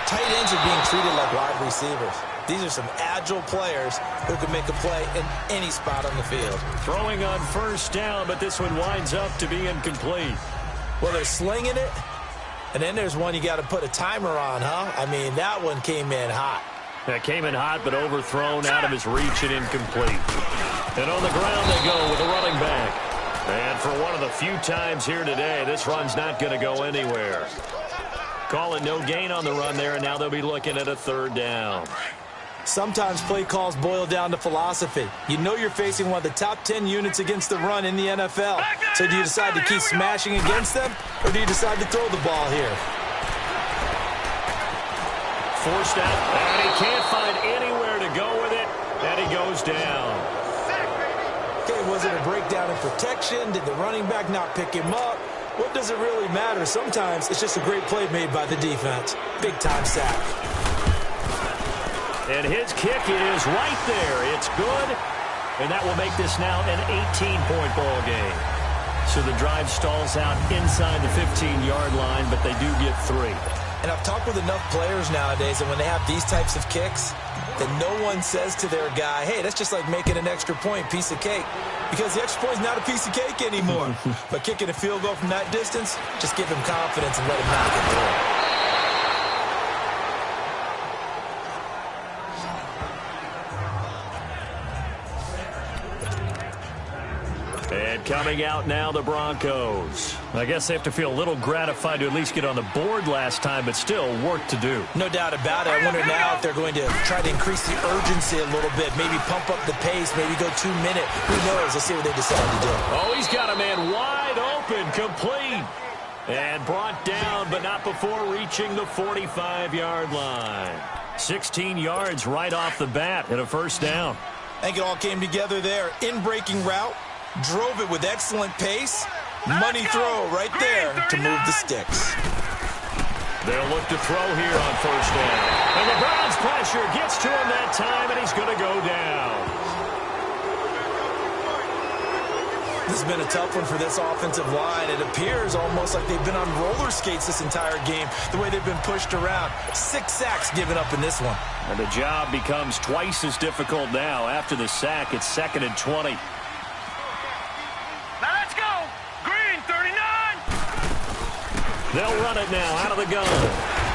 tight ends are being treated like wide receivers. These are some agile players who can make a play in any spot on the field. Throwing on 1st down, but this one winds up to be incomplete. Well, they're slinging it, and then there's one you got to put a timer on, huh? I mean, that one came in hot. That came in hot, but overthrown, out of his reach and incomplete. And on the ground they go with a running back. And for one of the few times here today, this run's not going to go anywhere. Call it no gain on the run there, and now they'll be looking at a 3rd down. Sometimes play calls boil down to philosophy. You know you're facing one of the top 10 units against the run in the NFL. So do you decide to keep smashing against them, or do you decide to throw the ball here? Forced out, and he can't find anywhere to go with it, and he goes down. Okay, was it a breakdown in protection? Did the running back not pick him up? What does it really matter? Sometimes it's just a great play made by the defense. Big-time sack. And his kick is right there. It's good, and that will make this now an 18-point ball game. So the drive stalls out inside the 15-yard line, but they do get 3. And I've talked with enough players nowadays, and when they have these types of kicks, that no one says to their guy, hey, that's just like making an extra point, piece of cake. Because the extra point is not a piece of cake anymore. But kicking a field goal from that distance, just give him confidence and let him knock it through. And coming starting out now, the Broncos. I guess they have to feel a little gratified to at least get on the board last time, but still work to do. No doubt about it. I wonder now if they're going to try to increase the urgency a little bit, maybe pump up the pace, maybe go 2 minute. Who knows? Let's see what they decide to do. Oh, he's got a man wide open, complete. And brought down, but not before reaching the 45-yard line. 16 yards right off the bat and a first down. I think it all came together there. In-breaking route, drove it with excellent pace. Money throw right there to move the sticks. They'll look to throw here on first down. And the Browns' pressure gets to him that time, and he's going to go down. This has been a tough one for this offensive line. It appears almost like they've been on roller skates this entire game, the way they've been pushed around. 6 sacks given up in this one. And the job becomes twice as difficult now. After the sack, it's 2nd and 20. Now let's go. Green, 39. They'll run it now out of the gun.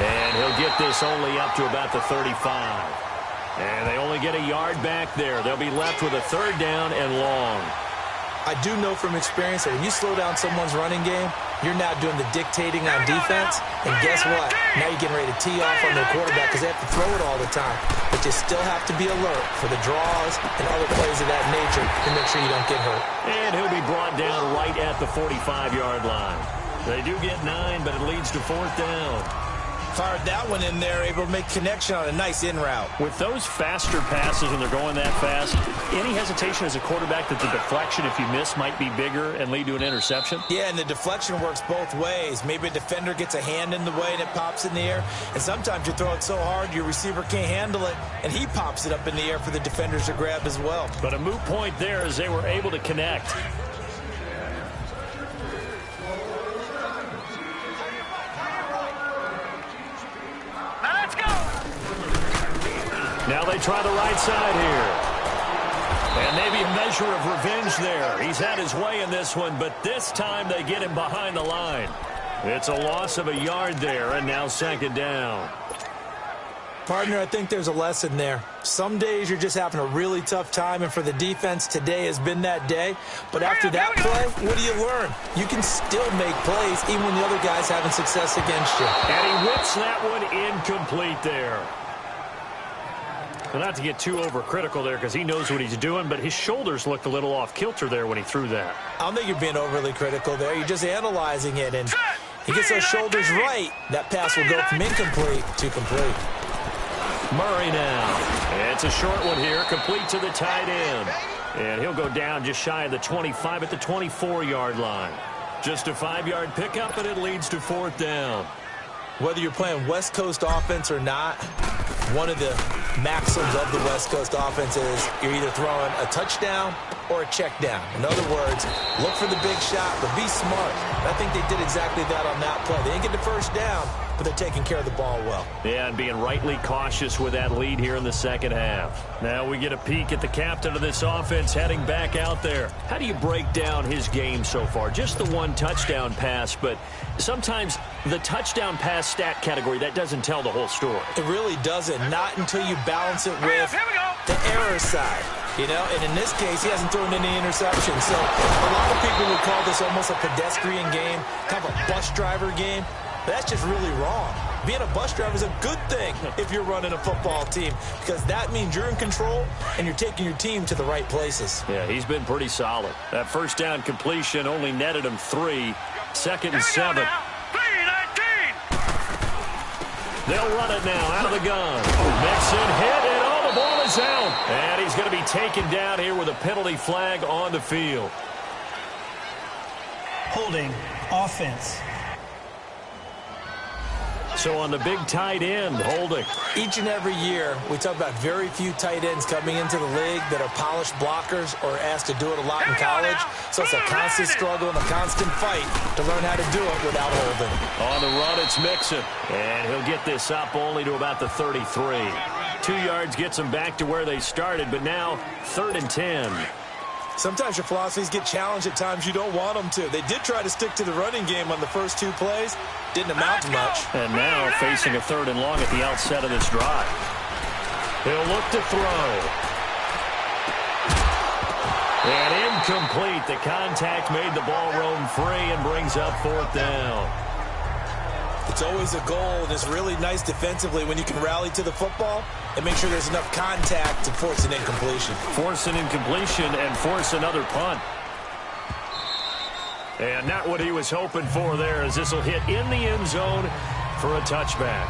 And he'll get this only up to about the 35. And they only get a yard back there. They'll be left with a 3rd down and long. I do know from experience that when you slow down someone's running game, you're now doing the dictating on defense. And guess what? Now you're getting ready to tee off on their quarterback because they have to throw it all the time. But you still have to be alert for the draws and other plays of that nature to make sure you don't get hurt. And he'll be brought down right at the 45-yard line. They do get 9, but it leads to 4th down. Fired that one in there, able to make connection on a nice in route. With those faster passes when they're going that fast, any hesitation as a quarterback that the deflection, if you miss, might be bigger and lead to an interception? Yeah, and the deflection works both ways. Maybe a defender gets a hand in the way and it pops in the air. And sometimes you throw it so hard your receiver can't handle it, and he pops it up in the air for the defenders to grab as well. But a moot point there as they were able to connect. Now they try the right side here. And maybe a measure of revenge there. He's had his way in this one, but this time they get him behind the line. It's a loss of a yard there, and now 2nd down. Partner, I think there's a lesson there. Some days you're just having a really tough time, and for the defense, today has been that day. But after that play, what do you learn? You can still make plays even when the other guy's having success against you. And he whips that one incomplete there. Well, not to get too overcritical there because he knows what he's doing, but his shoulders looked a little off kilter there when he threw that. I don't think you're being overly critical there. You're just analyzing it, and he gets those shoulders right. That pass will go from incomplete to complete. Murray now. It's a short one here, complete to the tight end. And he'll go down just shy of the 25 at the 24-yard line. Just a 5-yard pickup, and it leads to 4th down. Whether you're playing West Coast offense or not, one of the maxims of the West Coast offense is you're either throwing a touchdown or a check down. In other words, look for the big shot, but be smart. And I think they did exactly that on that play. They didn't get the first down, but they're taking care of the ball well. Yeah, and being rightly cautious with that lead here in the 2nd half. Now we get a peek at the captain of this offense heading back out there. How do you break down his game so far? Just the 1 touchdown pass, but sometimes the touchdown pass stat category, that doesn't tell the whole story. It really doesn't. Not until you balance it with the error side. You know, and in this case, he hasn't thrown any interceptions. So a lot of people would call this almost a pedestrian game, kind of a bus driver game. But that's just really wrong. Being a bus driver is a good thing if you're running a football team, because that means you're in control and you're taking your team to the right places. Yeah, he's been pretty solid. That first down completion only netted him 3. 2nd and 7. They'll run it now out of the gun. Mixon hit, and oh, the ball is out. And he's going to be taken down here with a penalty flag on the field. Holding offense. So on the big tight end, holding. Each and every year, we talk about very few tight ends coming into the league that are polished blockers or asked to do it a lot in college. So it's a constant struggle and a constant fight to learn how to do it without holding. On the run, it's Mixon. And he'll get this up only to about the 33. 2 yards gets them back to where they started, but now 3rd and 10. Sometimes your philosophies get challenged at times you don't want them to. They did try to stick to the running game on the first 2 plays. Didn't amount to much. And now facing a 3rd and long at the outset of this drive. He'll look to throw. And incomplete. The contact made the ball roam free and brings up 4th down. It's always a goal, and it's really nice defensively when you can rally to the football and make sure there's enough contact to force an incompletion. Force an incompletion and force another punt. And not what he was hoping for there, as this will hit in the end zone for a touchback.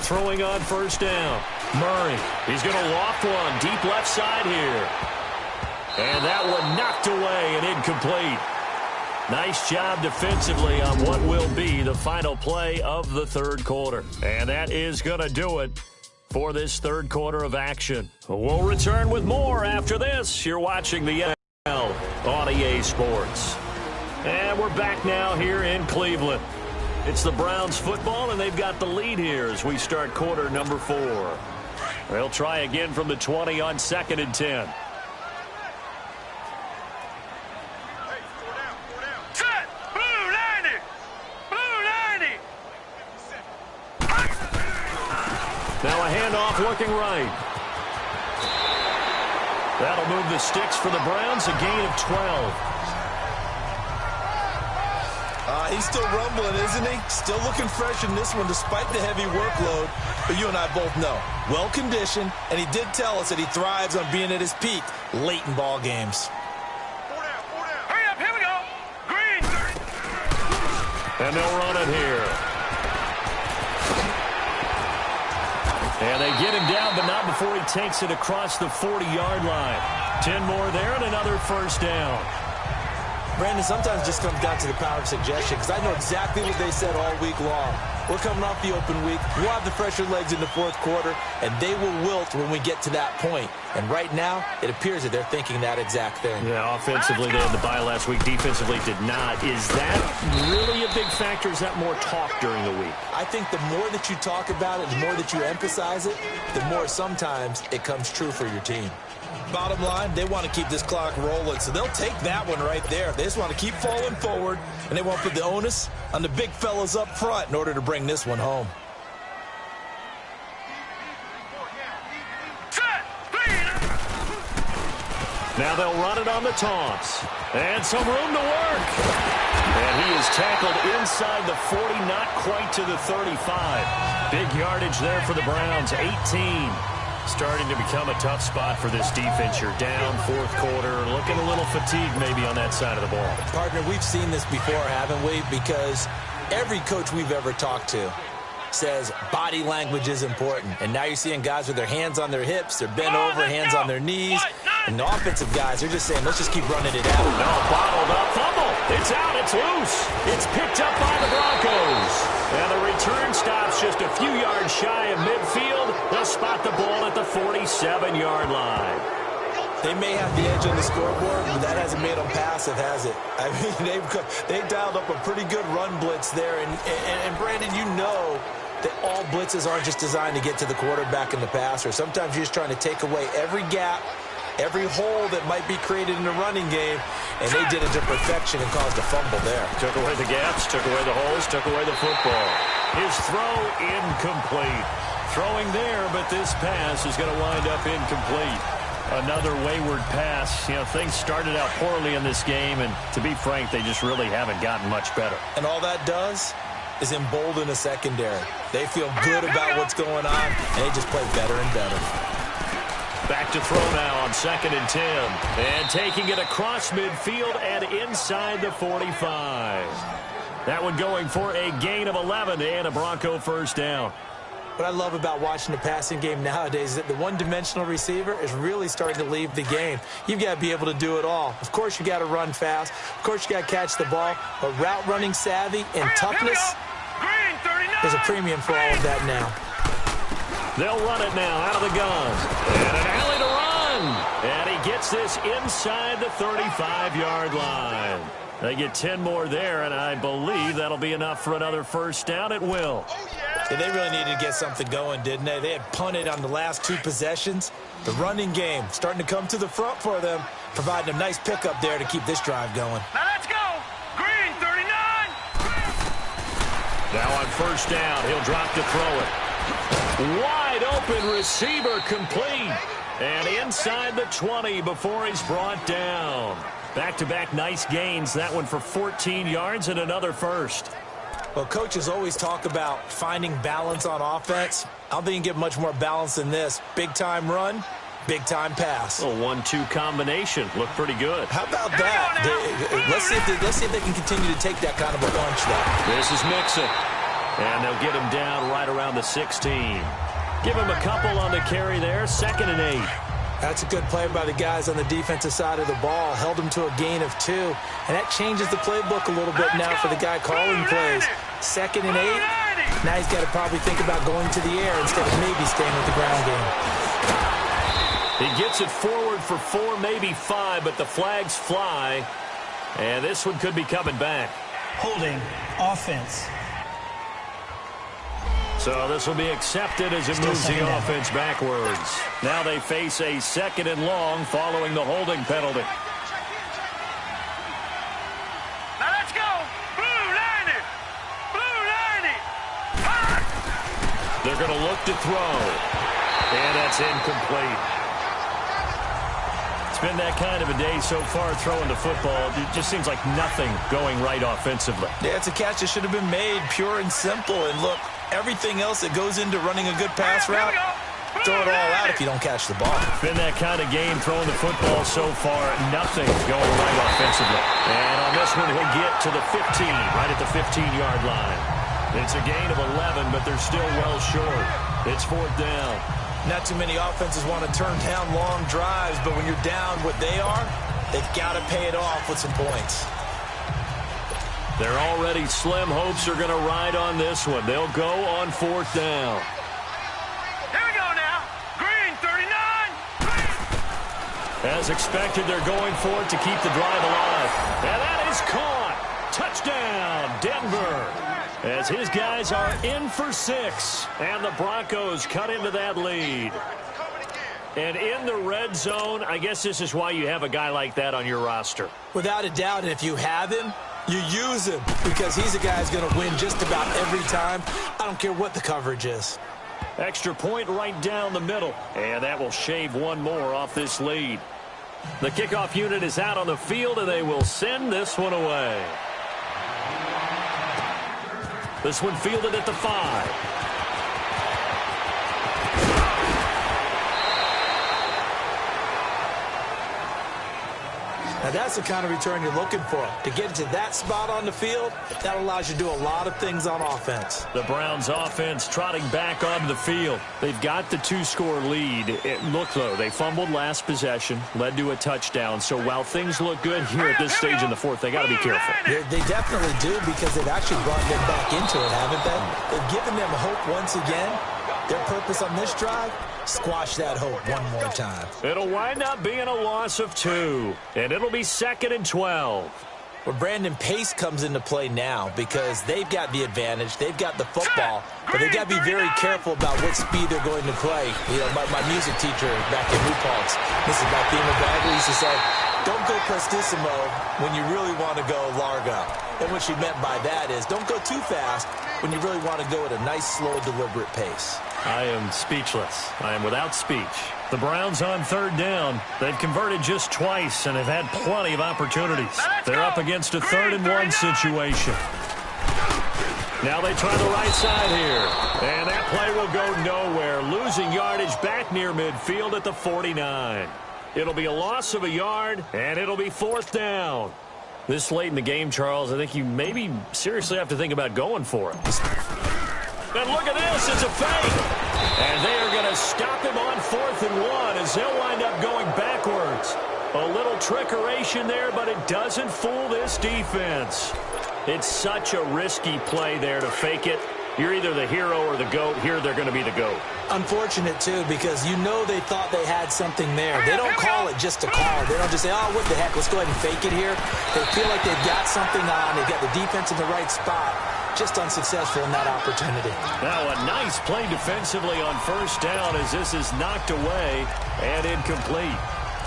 Throwing on 1st down. Murray. He's going to loft one deep left side here. And that one knocked away and incomplete. Nice job defensively on what will be the final play of the 3rd quarter. And that is going to do it for this 3rd quarter of action. We'll return with more after this. You're watching the NFL on EA Sports. And we're back now here in Cleveland. It's the Browns football, and they've got the lead here as we start quarter number 4. They'll try again from the 20 on 2nd and 10. Now a handoff looking right. That'll move the sticks for the Browns, a gain of 12. He's still rumbling, isn't he? Still looking fresh in this one despite the heavy workload. But you and I both know, well-conditioned, and he did tell us that he thrives on being at his peak late in ball games. Hurry up, here we go. Green. And they'll run it here. And they get him down, but not before he takes it across the 40-yard line. 10 more there and another 1st down. Brandon, sometimes it just comes down to the power of suggestion, because I know exactly what they said all week long. We're coming off the open week. We'll have the fresher legs in the 4th quarter, and they will wilt when we get to that point. And right now, it appears that they're thinking that exact thing. Yeah, offensively, they had the bye last week. Defensively, did not. Is that really a big factor? Is that more talk during the week? I think the more that you talk about it, the more that you emphasize it, the more sometimes it comes true for your team. Bottom line, they want to keep this clock rolling, so they'll take that one right there. They just want to keep falling forward, and they won't put the onus on the big fellas up front in order to bring this one home. Now they'll run it on the taunts. And some room to work. And he is tackled inside the 40, not quite to the 35. Big yardage there for the Browns, 18. Starting to become a tough spot for this defense. You're down 4th quarter, looking a little fatigued maybe on that side of the ball. Partner, we've seen this before, haven't we? Because every coach we've ever talked to says body language is important. And now you're seeing guys with their hands on their hips, they're bent over, hands on their knees. And the offensive guys, they're just saying, let's just keep running it out. No, bottled up, fumble. It's out, it's loose. It's picked up by the Broncos. And the return stops just a few yards shy of midfield. They'll spot the ball at the 47-yard line. They may have the edge on the scoreboard, but that hasn't made them passive, has it? I mean, they dialed up a pretty good run blitz there. And Brandon, you know that all blitzes aren't just designed to get to the quarterback and the passer. Sometimes you're just trying to take away every gap, every hole that might be created in the running game, and they did it to perfection and caused a fumble there. Took away the gaps, took away the holes, took away the football. His throw incomplete. Throwing there, but this pass is going to wind up incomplete. Another wayward pass. You know, things started out poorly in this game, and to be frank, they just really haven't gotten much better. And all that does is embolden a secondary. They feel good about what's going on, and they just play better and better. Back to throw now on 2nd and 10. And taking it across midfield and inside the 45. That one going for a gain of 11 and a Bronco 1st down. What I love about watching the passing game nowadays is that the one-dimensional receiver is really starting to leave the game. You've got to be able to do it all. Of course, you got to run fast. Of course, you got to catch the ball. But route running savvy and toughness, there's a premium for all of that now. They'll run it now out of the gun. And an alley to run. And he gets this inside the 35-yard line. They get 10 more there, and I believe that'll be enough for another 1st down. It will. Yeah, they really needed to get something going, didn't they? They had punted on the last 2 possessions. The running game starting to come to the front for them, providing a nice pickup there to keep this drive going. Now let's go. Green, 39. Now on first down, he'll drop to throw it. Wide open receiver complete. And inside the 20 before he's brought down. Back-to-back nice gains. That one for 14 yards and another first. Well, coaches always talk about finding balance on offense. I don't think you can get much more balance than this. Big-time run, big-time pass. A 1-2 combination. Looked pretty good. How about that? Let's see if they can continue to take that kind of a punch, though. This is Mixon. And they'll get him down right around the 16. Give him a couple on the carry there. 2nd and 8. That's a good play by the guys on the defensive side of the ball. Held him to a gain of 2. And that changes the playbook a little bit now for the guy calling plays. 2nd and 8. Now he's got to probably think about going to the air instead of maybe staying with the ground game. He gets it forward for 4, maybe 5, but the flags fly. And this one could be coming back. Holding offense. So this will be accepted as it moves the offense backwards. Now they face a 2nd and long following the holding penalty. Now let's go. Blue line it. Blue line it. They're going to look to throw. And that's incomplete. It's been that kind of a day so far throwing the football. It just seems like nothing going right offensively. Yeah, it's a catch that should have been made, pure and simple. And look, everything else that goes into running a good pass route, throw it all out if you don't catch the ball. Been that kind of game throwing the football so far. Nothing going right offensively. And on this one, he'll get to the 15, right at the 15-yard line. It's a gain of 11, but they're still well short. It's 4th down. Not too many offenses want to turn down long drives, but when you're down what they are, they've got to pay it off with some points. Their already slim hopes are going to ride on this one. They'll go on 4th down. Here we go now. Green, 39. As expected, they're going for it to keep the drive alive. And that is caught. Touchdown, Denver. As his guys are in for 6. And the Broncos cut into that lead. And in the red zone, I guess this is why you have a guy like that on your roster. Without a doubt, and if you have him, you use him because he's a guy who's going to win just about every time. I don't care what the coverage is. Extra point right down the middle. And that will shave one more off this lead. The kickoff unit is out on the field, and they will send this one away. This one fielded at the 5. Now that's the kind of return you're looking for. To get to that spot on the field, that allows you to do a lot of things on offense. The Browns offense trotting back onto the field. They've got the 2-score lead. Look, though, they fumbled last possession, led to a touchdown. So while things look good here at this stage in the 4th, they got to be careful. They definitely do because they've actually brought them back into it, haven't they? They've given them hope once again. Their purpose on this drive, squash that hope one more time. It'll wind up being a loss of 2, and it'll be 2nd and 12. Well, Brandon, pace comes into play now because they've got the advantage. They've got the football, but they've got to be very careful about what speed they're going to play. You know, my music teacher back in New Paltz, Mrs. Balthema Bagley, used to say, don't go prestissimo when you really want to go largo. And what she meant by that is don't go too fast when you really want to go at a nice, slow, deliberate pace. I am speechless. I am without speech. The Browns on 3rd down. They've converted just twice and have had plenty of opportunities. They're up against a 3rd and 1 situation. Now they try the right side here. And that play will go nowhere. Losing yardage back near midfield at the 49. It'll be a loss of a yard, and it'll be 4th down. This late in the game, Charles, I think you maybe seriously have to think about going for it. And look at this, it's a fake. And they are going to stop him on 4th and 1 as they'll wind up going backwards. A little trickeration there, but it doesn't fool this defense. It's such a risky play there to fake it. You're either the hero or the GOAT. Here they're going to be the GOAT. Unfortunate, too, because you know they thought they had something there. They don't call it just to call it. They don't just say, oh, what the heck, let's go ahead and fake it here. They feel like they've got something on. They've got the defense in the right spot. just unsuccessful in that opportunity. Now a nice play defensively on first down as this is knocked away and incomplete.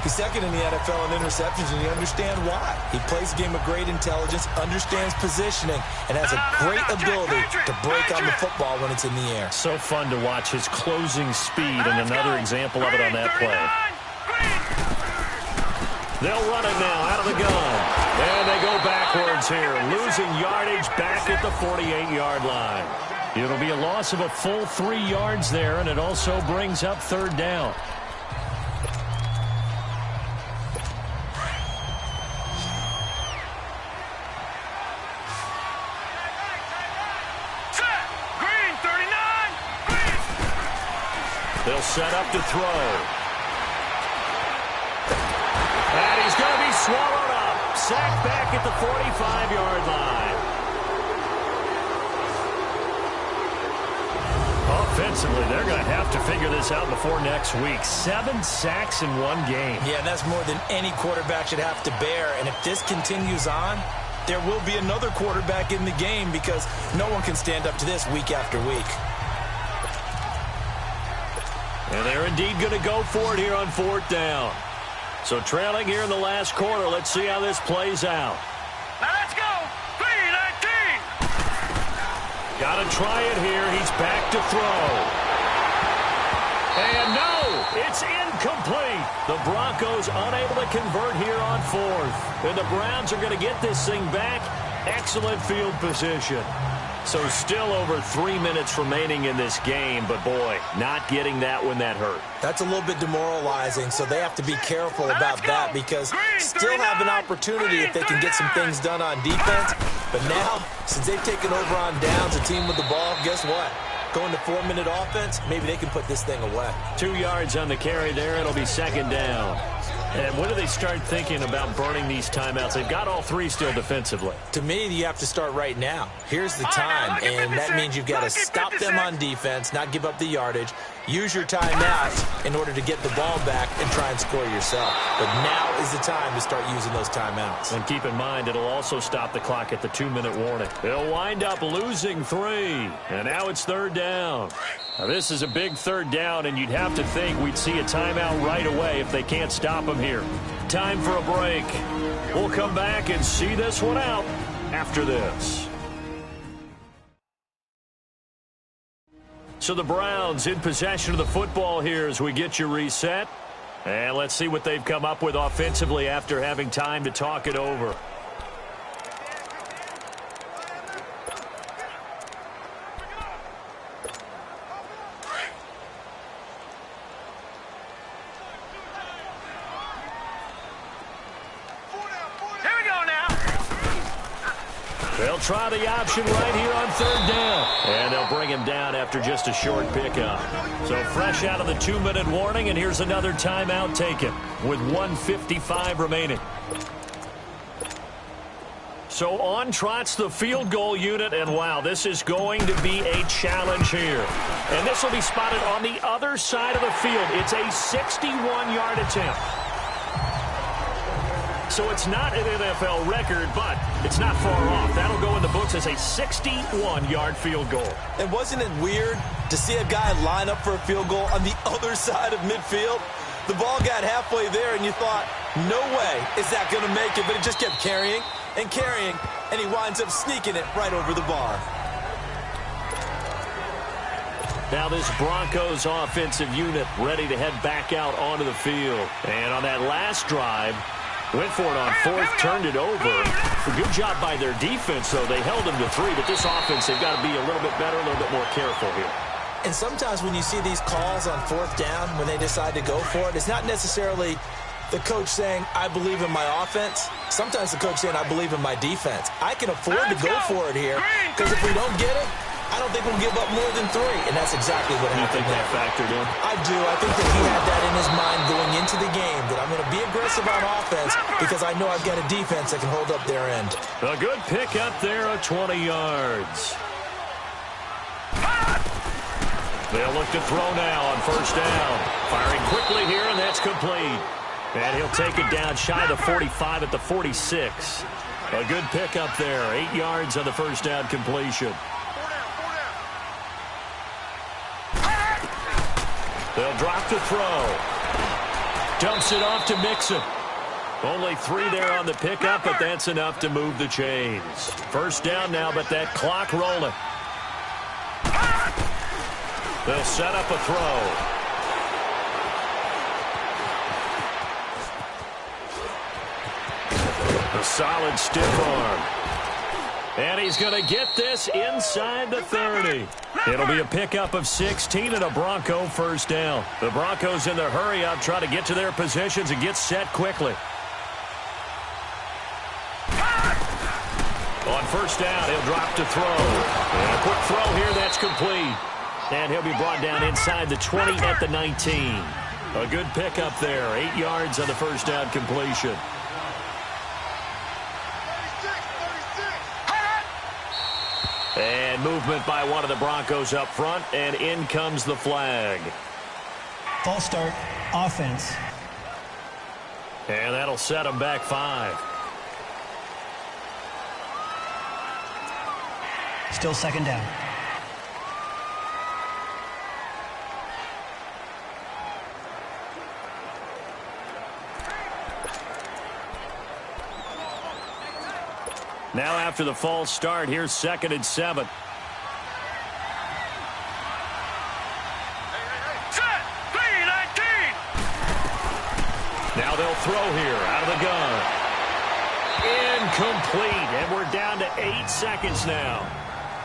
He's second in the NFL in interceptions, and you understand why. He plays a game of great intelligence, understands positioning, and has a great ability to break on the football when it's in the air. So fun to watch his closing speed, and another example of it on that play. They'll run it now out of the gun. And they go backwards here, losing yardage back at the 48-yard line. It'll be a loss of a full 3 yards there, and it also brings up third down. They'll set up to throw. And he's going to be swallowed up. Sacked back at the 45-yard line. Offensively, they're going to have to figure this out before next week. 7 sacks in one game. Yeah, that's more than any quarterback should have to bear. And if this continues on, there will be another quarterback in the game because no one can stand up to this week after week. And they're indeed going to go for it here on fourth down. So trailing here in the last quarter. Let's see how this plays out. Now let's go. 3-19. Got to try it here. He's back to throw. And no, it's incomplete. The Broncos unable to convert here on fourth. And the Browns are going to get this thing back. Excellent field position. So still over 3 minutes remaining in this game, but boy, not getting that when that hurt. That's a little bit demoralizing, so they have to be careful about that because still have an opportunity if they can get some things done on defense. But now, since they've taken over on downs, a team with the ball, guess what? Going to 4-minute offense, maybe they can put this thing away. 2 yards on the carry there. It'll be second down. And when do they start thinking about burning these timeouts? They've got all 3 still defensively. To me, you have to start right now. Here's the time, and that means you've got to stop them on defense, not give up the yardage, use your timeouts in order to get the ball back and try and score yourself. But now is the time to start using those timeouts. And keep in mind, it'll also stop the clock at the 2-minute warning. They'll wind up losing 3, and now it's third down. Now, this is a big third down, and you'd have to think we'd see a timeout right away if they can't stop them here. Time for a break. We'll come back and see this one out after this. So the Browns in possession of the football here as we get you reset. And let's see what they've come up with offensively after having time to talk it over. They'll try the option right here on third down. And they'll bring him down after just a short pickup. So fresh out of the 2-minute warning, and here's another timeout taken with 1:55 remaining. So on trots the field goal unit, and wow, this is going to be a challenge here. And this will be spotted on the other side of the field. It's a 61-yard attempt. So it's not an NFL record, but it's not far off. That'll go in the books as a 61-yard field goal. And wasn't it weird to see a guy line up for a field goal on the other side of midfield? The ball got halfway there, and you thought, no way is that going to make it, but it just kept carrying and carrying, and he winds up sneaking it right over the bar. Now this Broncos offensive unit ready to head back out onto the field. And on that last drive, went for it on fourth, turned it over. A good job by their defense, though. They held them to 3, but this offense, they've got to be a little bit better, a little bit more careful here. And sometimes when you see these calls on fourth down, when they decide to go for it, it's not necessarily the coach saying, I believe in my offense. Sometimes the coach saying, I believe in my defense. I can afford to go for it here, because if we don't get it, I don't think we'll give up more than 3, and that's exactly what happened. You think that factored in? I do. I think that he had that in his mind going into the game, that I'm going to be aggressive on offense because I know I've got a defense that can hold up their end. A good pick up there of 20 yards. They'll look to throw now on first down. Firing quickly here, and that's complete. And he'll take it down shy of the 45 at the 46. A good pickup there. 8 yards on the first down completion. They'll drop the throw. Dumps it off to Mixon. Only 3 there on the pickup, but that's enough to move the chains. First down now, but that clock rolling. They'll set up a throw. A solid stiff arm. And he's going to get this inside the 30. It'll be a pickup of 16 and a Bronco first down. The Broncos in their hurry-up try to get to their positions and get set quickly. On first down, he'll drop to throw. And a quick throw here, that's complete. And he'll be brought down inside the 20 at the 19. A good pickup there. 8 yards on the first down completion. And movement by one of the Broncos up front, and in comes the flag. False start, offense. And that'll set them back 5. Still second down. Now after the false start, here's 2nd and 7. Set. 3-19. Now they'll throw here out of the gun. Incomplete, and we're down to 8 seconds now.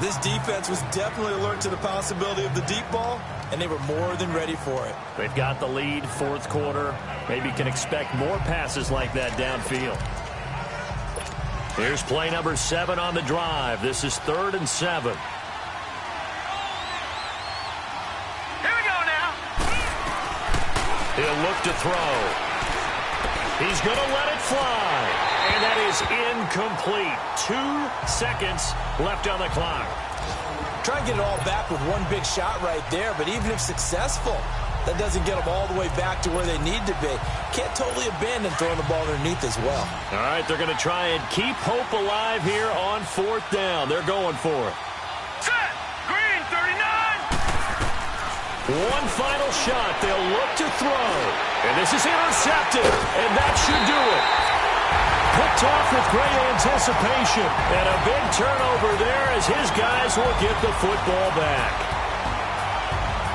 This defense was definitely alert to the possibility of the deep ball, and they were more than ready for it. They've got the lead, 4th quarter. Maybe can expect more passes like that downfield. Here's play number 7 on the drive. This is 3rd and 7. Here we go now. He'll look to throw. He's going to let it fly. And that is incomplete. 2 seconds left on the clock. Try and get it all back with one big shot right there, but even if successful, that doesn't get them all the way back to where they need to be. Can't totally abandon throwing the ball underneath as well. All right, they're going to try and keep hope alive here on 4th down. They're going for it. Set. Green 39. One final shot. They'll look to throw. And this is intercepted. And that should do it. Picked off with great anticipation. And a big turnover there as his guys will get the football back.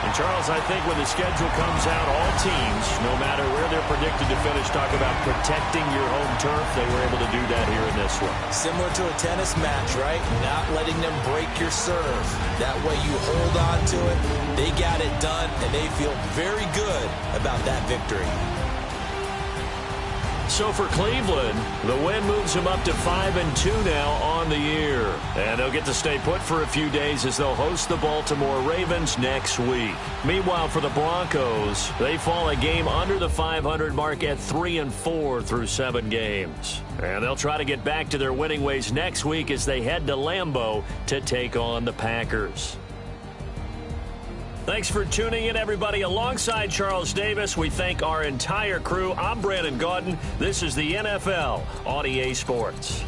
And Charles, I think when the schedule comes out, all teams, no matter where they're predicted to finish, talk about protecting your home turf. They were able to do that here in this one. Similar to a tennis match, right? Not letting them break your serve. That way you hold on to it. They got it done, and they feel very good about that victory. So for Cleveland, the win moves them up to 5-2 now on the year. And they'll get to stay put for a few days as they'll host the Baltimore Ravens next week. Meanwhile, for the Broncos, they fall a game under the 500 mark at 3-4 through 7 games. And they'll try to get back to their winning ways next week as they head to Lambeau to take on the Packers. Thanks for tuning in, everybody. Alongside Charles Davis, we thank our entire crew. I'm Brandon Gaudin. This is the NFL on EA Sports.